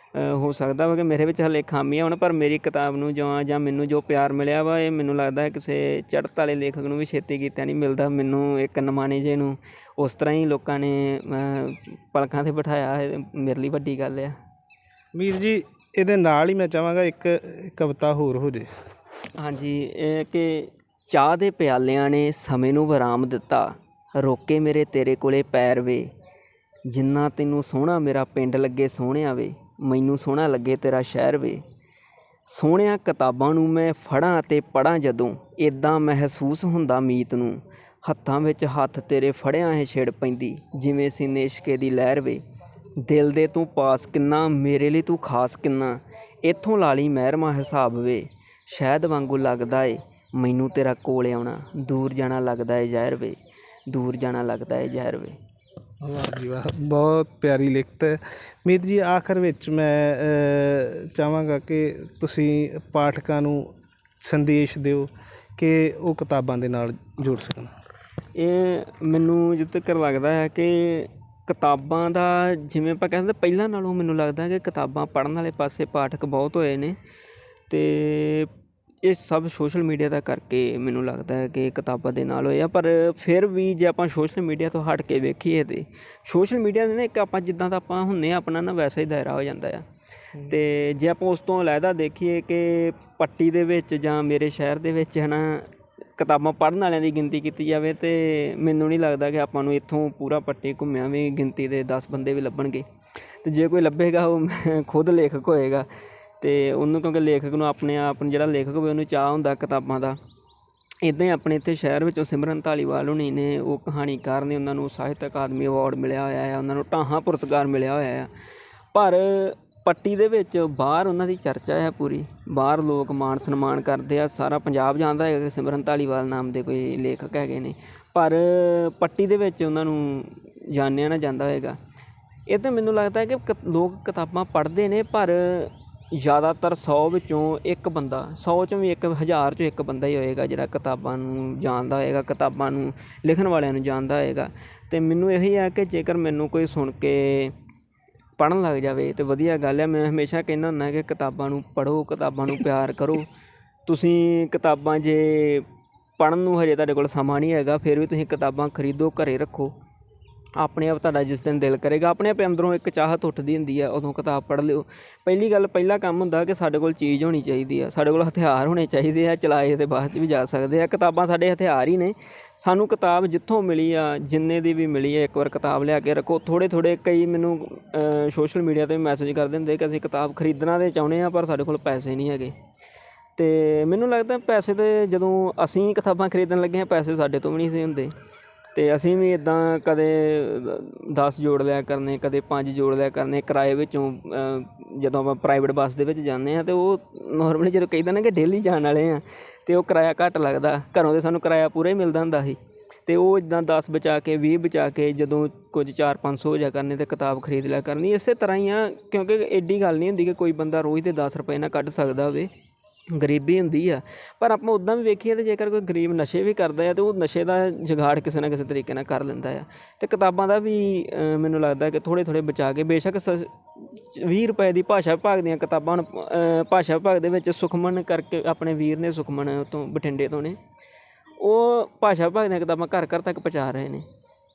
ਹੋ ਸਕਦਾ ਵਾ ਕਿ ਮੇਰੇ ਵਿੱਚ ਹਾਲੇ ਖਾਮੀਆਂ ਹੋਣ, ਪਰ ਮੇਰੀ ਕਿਤਾਬ ਨੂੰ ਜਾਂ ਮੈਨੂੰ ਜੋ ਪਿਆਰ ਮਿਲਿਆ ਵਾ ਇਹ ਮੈਨੂੰ ਲੱਗਦਾ ਹੈ ਕਿਸੇ ਚੜ੍ਹਤ ਵਾਲੇ ਲੇਖਕ ਨੂੰ ਵੀ ਛੇਤੀ ਕੀਤਾ ਨਹੀਂ ਮਿਲਦਾ। ਮੈਨੂੰ ਇੱਕ ਨਿਮਾਣੇ ਜਿਹੇ ਨੂੰ ਉਸ ਤਰ੍ਹਾਂ ਹੀ ਲੋਕਾਂ ਨੇ ਪਲਕਾਂ 'ਤੇ ਬਿਠਾਇਆ, ਮੇਰੇ ਲਈ ਵੱਡੀ ਗੱਲ ਆ।
ਮੀਰ ਜੀ, ਇਹਦੇ ਨਾਲ ਹੀ ਮੈਂ ਚਾਹਾਂਗਾ ਇੱਕ ਕਵਿਤਾ ਹੋਰ ਹੋ ਜੇ।
ਹਾਂਜੀ, ਇਹ ਕਿ ਚਾਹ ਦੇ ਪਿਆਲਿਆਂ ਨੇ ਸਮੇਂ ਨੂੰ ਵਿਰਾਮ ਦਿੱਤਾ, ਰੋਕੇ ਮੇਰੇ ਤੇਰੇ ਕੋਲੇ ਪੈਰ ਵੇ, ਜਿੰਨਾ ਤੈਨੂੰ ਸੋਹਣਾ ਮੇਰਾ ਪਿੰਡ ਲੱਗੇ ਸੋਹਣਿਆ ਵੇ, ਮੈਨੂੰ ਸੋਹਣਾ ਲੱਗੇ ਤੇਰਾ ਸ਼ਹਿਰ ਵੇ, ਸੋਹਣਿਆਂ ਕਿਤਾਬਾਂ ਨੂੰ ਮੈਂ ਫੜਾਂ ਅਤੇ ਪੜ੍ਹਾਂ ਜਦੋਂ, ਇੱਦਾਂ ਮਹਿਸੂਸ ਹੁੰਦਾ ਮੀਤ ਨੂੰ, ਹੱਥਾਂ ਵਿੱਚ ਹੱਥ ਤੇਰੇ ਫੜਿਆਂ ਹੈ ਛਿੜ ਪੈਂਦੀ, ਜਿਵੇਂ ਸੀਨੇ ਇਸ਼ਕੇ ਦੀ ਲਹਿਰ ਵੇ, ਦਿਲ ਦੇ ਤੂੰ ਪਾਸ ਕਿੰਨਾ, ਮੇਰੇ ਲਈ ਤੂੰ ਖਾਸ ਕਿੰਨਾ, ਇੱਥੋਂ ਲਾ ਲਈ ਮਹਿਰਮਾ ਹਿਸਾਬ ਵੇ, ਸ਼ਹਿਦ ਵਾਂਗੂ ਲੱਗਦਾ ਏ ਮੈਨੂੰ ਤੇਰਾ ਕੋਲ ਆਉਣਾ, ਦੂਰ ਜਾਣਾ ਲੱਗਦਾ ਏ ਜ਼ਹਿਰ ਵੇ, ਦੂਰ ਜਾਣਾ ਲੱਗਦਾ ਏ ਜ਼ਹਿਰ ਵੇ।
ਵਾਹ ਜੀ ਵਾਹ, ਬਹੁਤ ਪਿਆਰੀ ਲਿਖਤ ਹੈ। ਮੀਤ ਜੀ, ਆਖਰ ਵਿੱਚ ਮੈਂ ਚਾਹਾਂਗਾ ਕਿ ਤੁਸੀਂ ਪਾਠਕਾਂ ਨੂੰ ਸੰਦੇਸ਼ ਦਿਓ ਕਿ ਉਹ ਕਿਤਾਬਾਂ ਦੇ ਨਾਲ ਜੁੜ ਸਕਣ।
ਇਹ ਮੈਨੂੰ ਜਿੱਥੇ ਤੱਕ ਲੱਗਦਾ ਹੈ ਕਿ ਕਿਤਾਬਾਂ ਦਾ ਜਿਵੇਂ ਆਪਾਂ ਕਹਿੰਦੇ ਪਹਿਲਾਂ ਨਾਲੋਂ ਮੈਨੂੰ ਲੱਗਦਾ ਕਿ ਕਿਤਾਬਾਂ ਪੜ੍ਹਨ ਵਾਲੇ ਪਾਸੇ ਪਾਠਕ ਬਹੁਤ ਹੋਏ ਨੇ, ਅਤੇ ਇਹ ਸਭ ਸੋਸ਼ਲ ਮੀਡੀਆ ਦਾ ਕਰਕੇ ਮੈਨੂੰ ਲੱਗਦਾ ਹੈ ਕਿ ਕਿਤਾਬਾਂ ਦੇ ਨਾਲ ਹੋਏ ਆ। ਪਰ ਫਿਰ ਵੀ ਜੇ ਆਪਾਂ ਸੋਸ਼ਲ ਮੀਡੀਆ ਤੋਂ ਹਟ ਕੇ ਵੇਖੀਏ ਤਾਂ ਸੋਸ਼ਲ ਮੀਡੀਆ ਦੇ ਨਾ ਇੱਕ ਆਪਾਂ ਜਿੱਦਾਂ ਦਾ ਆਪਾਂ ਹੁੰਦੇ ਹਾਂ ਆਪਣਾ ਨਾ ਵੈਸਾ ਹੀ ਦਾਇਰਾ ਹੋ ਜਾਂਦਾ ਆ। ਅਤੇ ਜੇ ਆਪਾਂ ਉਸ ਤੋਂ ਅਲੱਗਾ ਦੇਖੀਏ ਕਿ ਪੱਟੀ ਦੇ ਵਿੱਚ ਜਾਂ ਮੇਰੇ ਸ਼ਹਿਰ ਦੇ ਵਿੱਚ ਹੈ ਨਾ ਕਿਤਾਬਾਂ ਪੜ੍ਹਨ ਵਾਲਿਆਂ ਦੀ ਗਿਣਤੀ ਕੀਤੀ ਜਾਵੇ ਤਾਂ ਮੈਨੂੰ ਨਹੀਂ ਲੱਗਦਾ ਕਿ ਆਪਾਂ ਨੂੰ ਇੱਥੋਂ ਪੂਰਾ ਪੱਟੀ ਘੁੰਮਿਆਂ ਵੀ ਗਿਣਤੀ ਦੇ 10 ਬੰਦੇ ਵੀ ਲੱਭਣਗੇ। ਅਤੇ ਜੇ ਕੋਈ ਲੱਭੇਗਾ ਉਹ ਖੁਦ ਲੇਖਕ ਹੋਏਗਾ, ਅਤੇ ਉਹਨੂੰ ਕਿਉਂਕਿ ਲੇਖਕ ਨੂੰ ਆਪਣੇ ਆਪ ਨੂੰ ਜਿਹੜਾ ਲੇਖਕ ਹੋਵੇ ਉਹਨੂੰ ਚਾਅ ਹੁੰਦਾ ਕਿਤਾਬਾਂ ਦਾ। ਇੱਦਾਂ ਹੀ ਆਪਣੇ ਇੱਥੇ ਸ਼ਹਿਰ ਵਿੱਚੋਂ ਸਿਮਰਨ ਧਾਲੀਵਾਲ ਹੋਣੀ ਨੇ, ਉਹ ਕਹਾਣੀਕਾਰ ਨੇ, ਉਹਨਾਂ ਨੂੰ ਸਾਹਿਤ ਅਕਾਦਮੀ ਅਵਾਰਡ ਮਿਲਿਆ ਹੋਇਆ ਆ, ਉਹਨਾਂ ਨੂੰ ਢਾਹਾਂ ਪੁਰਸਕਾਰ ਮਿਲਿਆ ਹੋਇਆ ਆ। ਪਰ ਪੱਟੀ ਦੇ ਵਿੱਚ ਬਾਹਰ ਉਹਨਾਂ ਦੀ ਚਰਚਾ ਹੈ ਪੂਰੀ, ਬਾਹਰ ਲੋਕ ਮਾਣ ਸਨਮਾਨ ਕਰਦੇ ਆ, ਸਾਰਾ ਪੰਜਾਬ ਜਾਣਦਾ ਹੈਗਾ ਕਿ ਸਿਮਰਨ ਧਾਲੀਵਾਲ ਨਾਮ ਦੇ ਕੋਈ ਲੇਖਕ ਹੈਗੇ ਨੇ, ਪਰ ਪੱਟੀ ਦੇ ਵਿੱਚ ਉਹਨਾਂ ਨੂੰ ਜਾਣਿਆ ਨਾ ਜਾਂਦਾ ਹੋਏਗਾ। ਇਹ ਤਾਂ ਮੈਨੂੰ ਲੱਗਦਾ ਹੈ ਕਿ ਲੋਕ ਕਿਤਾਬਾਂ ਪੜ੍ਹਦੇ ਨੇ, ਪਰ ਜ਼ਿਆਦਾਤਰ 100 ਵਿੱਚੋਂ ਇੱਕ ਬੰਦਾ, 100 ਚੋਂ ਵੀ 1000 ਚੋਂ ਇੱਕ ਬੰਦਾ ਹੀ ਹੋਏਗਾ ਜਿਹੜਾ ਕਿਤਾਬਾਂ ਨੂੰ ਜਾਣਦਾ ਹੋਏਗਾ, ਕਿਤਾਬਾਂ ਨੂੰ ਲਿਖਣ ਵਾਲਿਆਂ ਨੂੰ ਜਾਣਦਾ ਹੋਏਗਾ। ਅਤੇ ਮੈਨੂੰ ਇਹੀ ਹੈ ਕਿ ਜੇਕਰ ਮੈਨੂੰ ਕੋਈ ਸੁਣ ਕੇ ਪੜ੍ਹਨ ਲੱਗ ਜਾਵੇ ਤਾਂ ਵਧੀਆ ਗੱਲ ਹੈ। ਮੈਂ ਹਮੇਸ਼ਾ ਕਹਿੰਦਾ ਹੁੰਦਾ ਕਿ ਕਿਤਾਬਾਂ ਨੂੰ ਪੜ੍ਹੋ, ਕਿਤਾਬਾਂ ਨੂੰ ਪਿਆਰ ਕਰੋ। ਤੁਸੀਂ ਕਿਤਾਬਾਂ ਜੇ ਪੜ੍ਹਨ ਨੂੰ ਹਜੇ ਤੁਹਾਡੇ ਕੋਲ ਸਮਾਂ ਨਹੀਂ ਹੈਗਾ, ਫਿਰ ਵੀ ਤੁਸੀਂ ਕਿਤਾਬਾਂ ਖਰੀਦੋ, ਘਰੇ ਰੱਖੋ, ਆਪਣੇ ਆਪ ਤੁਹਾਡਾ ਜਿਸ ਦਿਨ ਦਿਲ ਕਰੇਗਾ, ਆਪਣੇ ਆਪ ਅੰਦਰੋਂ ਇੱਕ ਚਾਹਤ ਉੱਠਦੀ ਹੁੰਦੀ ਹੈ, ਉਦੋਂ ਕਿਤਾਬ ਪੜ੍ਹ ਲਿਓ। ਪਹਿਲੀ ਗੱਲ, ਪਹਿਲਾ ਕੰਮ ਹੁੰਦਾ ਕਿ ਸਾਡੇ ਕੋਲ ਚੀਜ਼ ਹੋਣੀ ਚਾਹੀਦੀ ਆ, ਸਾਡੇ ਕੋਲ ਹਥਿਆਰ ਹੋਣੇ ਚਾਹੀਦੇ ਆ, ਚਲਾਏ ਤੇ ਬਾਅਦ 'ਚ ਵੀ ਜਾ ਸਕਦੇ ਆ। ਕਿਤਾਬਾਂ ਸਾਡੇ ਹਥਿਆਰ ਹੀ ਨੇ। ਸਾਨੂੰ ਕਿਤਾਬ ਜਿੱਥੋਂ ਮਿਲੀ ਆ, ਜਿੰਨੇ ਦੀ ਵੀ ਮਿਲੀ ਆ, ਇੱਕ ਵਾਰ ਕਿਤਾਬ ਲਿਆ ਕੇ ਰੱਖੋ। ਥੋੜ੍ਹੇ ਕਈ ਮੈਨੂੰ ਸੋਸ਼ਲ ਮੀਡੀਆ 'ਤੇ ਮੈਸੇਜ ਕਰਦੇ ਹੁੰਦੇ ਕਿ ਅਸੀਂ ਕਿਤਾਬ ਖਰੀਦਣਾ ਤਾਂ ਚਾਹੁੰਦੇ ਹਾਂ ਪਰ ਸਾਡੇ ਕੋਲ ਪੈਸੇ ਨਹੀਂ ਹੈਗੇ। ਅਤੇ ਮੈਨੂੰ ਲੱਗਦਾ ਪੈਸੇ ਤਾਂ ਜਦੋਂ ਅਸੀਂ ਕਿਤਾਬਾਂ ਖਰੀਦਣ ਲੱਗੇ ਹਾਂ ਪੈਸੇ ਸਾਡੇ ਤੋਂ ਵੀ ਨਹੀਂ ਸੀ ਹੁੰਦੇ, ਅਤੇ ਅਸੀਂ ਵੀ ਇੱਦਾਂ ਕਦੇ 10 ਜੋੜ ਲਿਆ ਕਰਨੇ, ਕਦੇ 5 ਜੋੜ ਲਿਆ ਕਰਨੇ ਕਿਰਾਏ ਵਿੱਚੋਂ। ਜਦੋਂ ਆਪਾਂ ਪ੍ਰਾਈਵੇਟ ਬੱਸ ਦੇ ਵਿੱਚ ਜਾਂਦੇ ਹਾਂ ਤਾਂ ਉਹ ਨੋਰਮਲੀ ਜਦੋਂ ਕਹੀਦਾ ਨਾ ਕਿ ਡੇਲੀ ਜਾਣ ਵਾਲੇ ਹਾਂ ਅਤੇ ਉਹ ਕਿਰਾਇਆ ਘੱਟ ਲੱਗਦਾ, ਘਰੋਂ ਤਾਂ ਸਾਨੂੰ ਕਿਰਾਇਆ ਪੂਰਾ ਹੀ ਮਿਲਦਾ ਹੁੰਦਾ ਸੀ। ਅਤੇ ਉਹ ਇੱਦਾਂ 10 ਬਚਾ ਕੇ 20 ਬਚਾ ਕੇ ਜਦੋਂ ਕੁਝ 400-500 ਹੋ ਜਾ ਕਰਨੇ ਅਤੇ ਕਿਤਾਬ ਖਰੀਦ ਲਿਆ ਕਰਨੀ। ਇਸੇ ਤਰ੍ਹਾਂ ਹੀ ਆ, ਕਿਉਂਕਿ ਐਡੀ ਗੱਲ ਨਹੀਂ ਹੁੰਦੀ ਕਿ ਕੋਈ ਬੰਦਾ ਰੋਜ਼ ਦੇ 10 ਰੁਪਏ ਨਾਲ ਕੱਢ ਸਕਦਾ ਹੋਵੇ, ਗਰੀਬੀ ਹੁੰਦੀ ਆ। ਪਰ ਆਪਾਂ ਉੱਦਾਂ ਵੀ ਵੇਖੀਏ ਤਾਂ ਜੇਕਰ ਕੋਈ ਗਰੀਬ ਨਸ਼ੇ ਵੀ ਕਰਦਾ ਆ ਤਾਂ ਉਹ ਨਸ਼ੇ ਦਾ ਜੁਗਾੜ ਕਿਸੇ ਨਾ ਕਿਸੇ ਤਰੀਕੇ ਨਾਲ ਕਰ ਲੈਂਦਾ ਆ। ਅਤੇ ਕਿਤਾਬਾਂ ਦਾ ਵੀ ਮੈਨੂੰ ਲੱਗਦਾ ਕਿ ਥੋੜ੍ਹੇ ਬਚਾ ਕੇ, ਬੇਸ਼ੱਕ 20 ਰੁਪਏ ਦੀ ਭਾਸ਼ਾ ਵਿਭਾਗ ਦੀਆਂ ਕਿਤਾਬਾਂ, ਹੁਣ ਭਾਸ਼ਾ ਵਿਭਾਗ ਦੇ ਵਿੱਚ ਸੁਖਮਨ ਕਰਕੇ ਆਪਣੇ ਵੀਰ ਨੇ, ਸੁਖਮਨ ਤੋਂ ਬਠਿੰਡੇ ਤੋਂ ਨੇ, ਉਹ ਭਾਸ਼ਾ ਵਿਭਾਗ ਦੀਆਂ ਕਿਤਾਬਾਂ ਘਰ ਤੱਕ ਪਹੁੰਚਾ ਰਹੇ ਨੇ।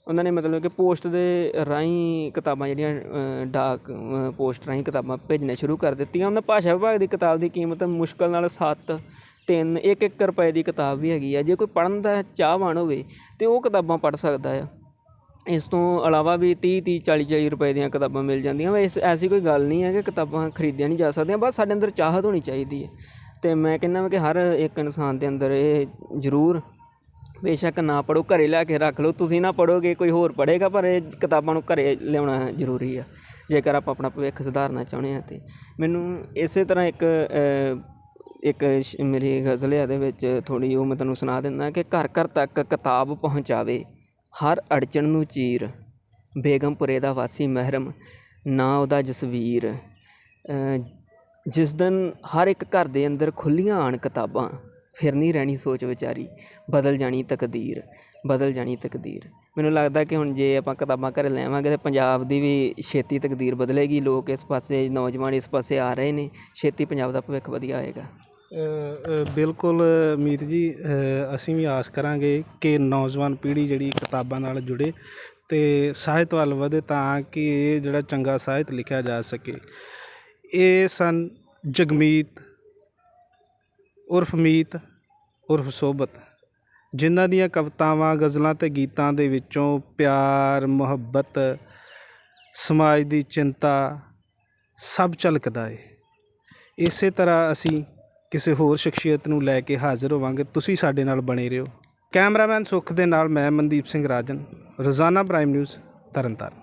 ਉਹਨਾਂ ਨੇ ਮਤਲਬ ਕਿ ਪੋਸਟ ਦੇ ਰਾਹੀਂ ਕਿਤਾਬਾਂ ਜਿਹੜੀਆਂ ਡਾਕ ਪੋਸਟ ਰਾਹੀਂ ਕਿਤਾਬਾਂ ਭੇਜਣੀਆਂ ਸ਼ੁਰੂ ਕਰ ਦਿੱਤੀਆਂ। ਉਹਨਾਂ ਭਾਸ਼ਾ ਵਿਭਾਗ ਦੀ ਕਿਤਾਬ ਦੀ ਕੀਮਤ ਮੁਸ਼ਕਿਲ ਨਾਲ 1 ਰੁਪਏ ਦੀ ਕਿਤਾਬ ਵੀ ਹੈਗੀ ਆ। ਜੇ ਕੋਈ ਪੜ੍ਹਨ ਦਾ ਚਾਹਵਾਨ ਹੋਵੇ ਤਾਂ ਉਹ ਕਿਤਾਬਾਂ ਪੜ੍ਹ ਸਕਦਾ ਆ। ਇਸ ਤੋਂ ਇਲਾਵਾ ਵੀ 30 40 ਰੁਪਏ ਦੀਆਂ ਕਿਤਾਬਾਂ ਮਿਲ ਜਾਂਦੀਆਂ। ਐਸੀ ਕੋਈ ਗੱਲ ਨਹੀਂ ਹੈ ਕਿ ਕਿਤਾਬਾਂ ਖਰੀਦੀਆਂ ਨਹੀਂ ਜਾ ਸਕਦੀਆਂ, ਬਸ ਸਾਡੇ ਅੰਦਰ ਚਾਹਤ ਹੋਣੀ ਚਾਹੀਦੀ ਹੈ। ਅਤੇ ਮੈਂ ਕਹਿੰਦਾ ਵਾ ਕਿ ਹਰ ਇੱਕ ਇਨਸਾਨ ਦੇ ਅੰਦਰ ਇਹ ਜ਼ਰੂਰ, ਬੇਸ਼ੱਕ ਨਾ ਪੜ੍ਹੋ, ਘਰੇ ਲਿਆ ਕੇ ਰੱਖ ਲਓ। ਤੁਸੀਂ ਨਾ ਪੜ੍ਹੋਗੇ ਕੋਈ ਹੋਰ ਪੜ੍ਹੇਗਾ, ਪਰ ਇਹ ਕਿਤਾਬਾਂ ਨੂੰ ਘਰੇ ਲਿਆਉਣਾ ਜ਼ਰੂਰੀ ਆ ਜੇਕਰ ਆਪਾਂ ਆਪਣਾ ਭਵਿੱਖ ਸੁਧਾਰਨਾ ਚਾਹੁੰਦੇ ਹਾਂ। ਅਤੇ ਮੈਨੂੰ ਇਸੇ ਤਰ੍ਹਾਂ ਇੱਕ ਮੇਰੀ ਗਜ਼ਲ ਹੈ, ਇਹਦੇ ਵਿੱਚ ਥੋੜ੍ਹੀ ਉਹ ਮੈਂ ਤੁਹਾਨੂੰ ਸੁਣਾ ਦਿੰਦਾ ਕਿ ਘਰ ਤੱਕ ਕਿਤਾਬ ਪਹੁੰਚਾਵੇ, ਹਰ ਅੜਚਣ ਨੂੰ ਚੀਰ, ਬੇਗਮਪੁਰੇ ਦਾ ਵਾਸੀ ਮਹਿਰਮ, ਨਾ ਉਹਦਾ ਜਸਵੀਰ। ਜਿਸ ਦਿਨ ਹਰ ਇੱਕ ਘਰ ਦੇ ਅੰਦਰ ਖੁੱਲ੍ਹੀਆਂ ਆਉਣ ਕਿਤਾਬਾਂ, ਫਿਰ ਨਹੀਂ ਰਹਿਣੀ ਸੋਚ ਵਿਚਾਰੀ, ਬਦਲ ਜਾਣੀ ਤਕਦੀਰ। ਮੈਨੂੰ ਲੱਗਦਾ ਕਿ ਹੁਣ ਜੇ ਆਪਾਂ ਕਿਤਾਬਾਂ ਘਰੇ ਲੈਵਾਂਗੇ ਤਾਂ ਪੰਜਾਬ ਦੀ ਵੀ ਛੇਤੀ ਤਕਦੀਰ ਬਦਲੇਗੀ। ਲੋਕ ਇਸ ਪਾਸੇ, ਨੌਜਵਾਨ ਇਸ ਪਾਸੇ ਆ ਰਹੇ ਨੇ, ਛੇਤੀ ਪੰਜਾਬ ਦਾ ਭਵਿੱਖ ਵਧੀਆ ਹੋਏਗਾ।
ਬਿਲਕੁਲ ਮੀਤ ਜੀ, ਅਸੀਂ ਵੀ ਆਸ ਕਰਾਂਗੇ ਕਿ ਨੌਜਵਾਨ ਪੀੜ੍ਹੀ ਜਿਹੜੀ ਕਿਤਾਬਾਂ ਨਾਲ ਜੁੜੇ ਅਤੇ ਸਾਹਿਤ ਵੱਲ ਵਧੇ, ਤਾਂ ਕਿ ਇਹ ਜਿਹੜਾ ਚੰਗਾ ਸਾਹਿਤ ਲਿਖਿਆ ਜਾ ਸਕੇ। ਇਹ ਸਨ ਜਗਮੀਤ ਉਰਫ ਮੀਤ ਉਰਫ ਸੋਬਤ, ਜਿਨ੍ਹਾਂ ਦੀਆਂ ਕਵਿਤਾਵਾਂ, ਗਜ਼ਲਾਂ ਅਤੇ ਗੀਤਾਂ ਦੇ ਵਿੱਚੋਂ ਪਿਆਰ, ਮੁਹੱਬਤ, ਸਮਾਜ ਦੀ ਚਿੰਤਾ ਸਭ ਝਲਕਦਾ ਹੈ। ਇਸੇ ਤਰ੍ਹਾਂ ਅਸੀਂ ਕਿਸੇ ਹੋਰ ਸ਼ਖਸੀਅਤ ਨੂੰ ਲੈ ਕੇ ਹਾਜ਼ਰ ਹੋਵਾਂਗੇ। ਤੁਸੀਂ ਸਾਡੇ ਨਾਲ ਬਣੇ ਰਹੋ। ਕੈਮਰਾਮੈਨ ਸੁੱਖ ਦੇ ਨਾਲ ਮੈਂ ਮਨਦੀਪ ਸਿੰਘ ਰਾਜਨ, ਰੋਜ਼ਾਨਾ ਪ੍ਰਾਈਮ ਨਿਊਜ਼, ਤਰਨਤਾਰਨ।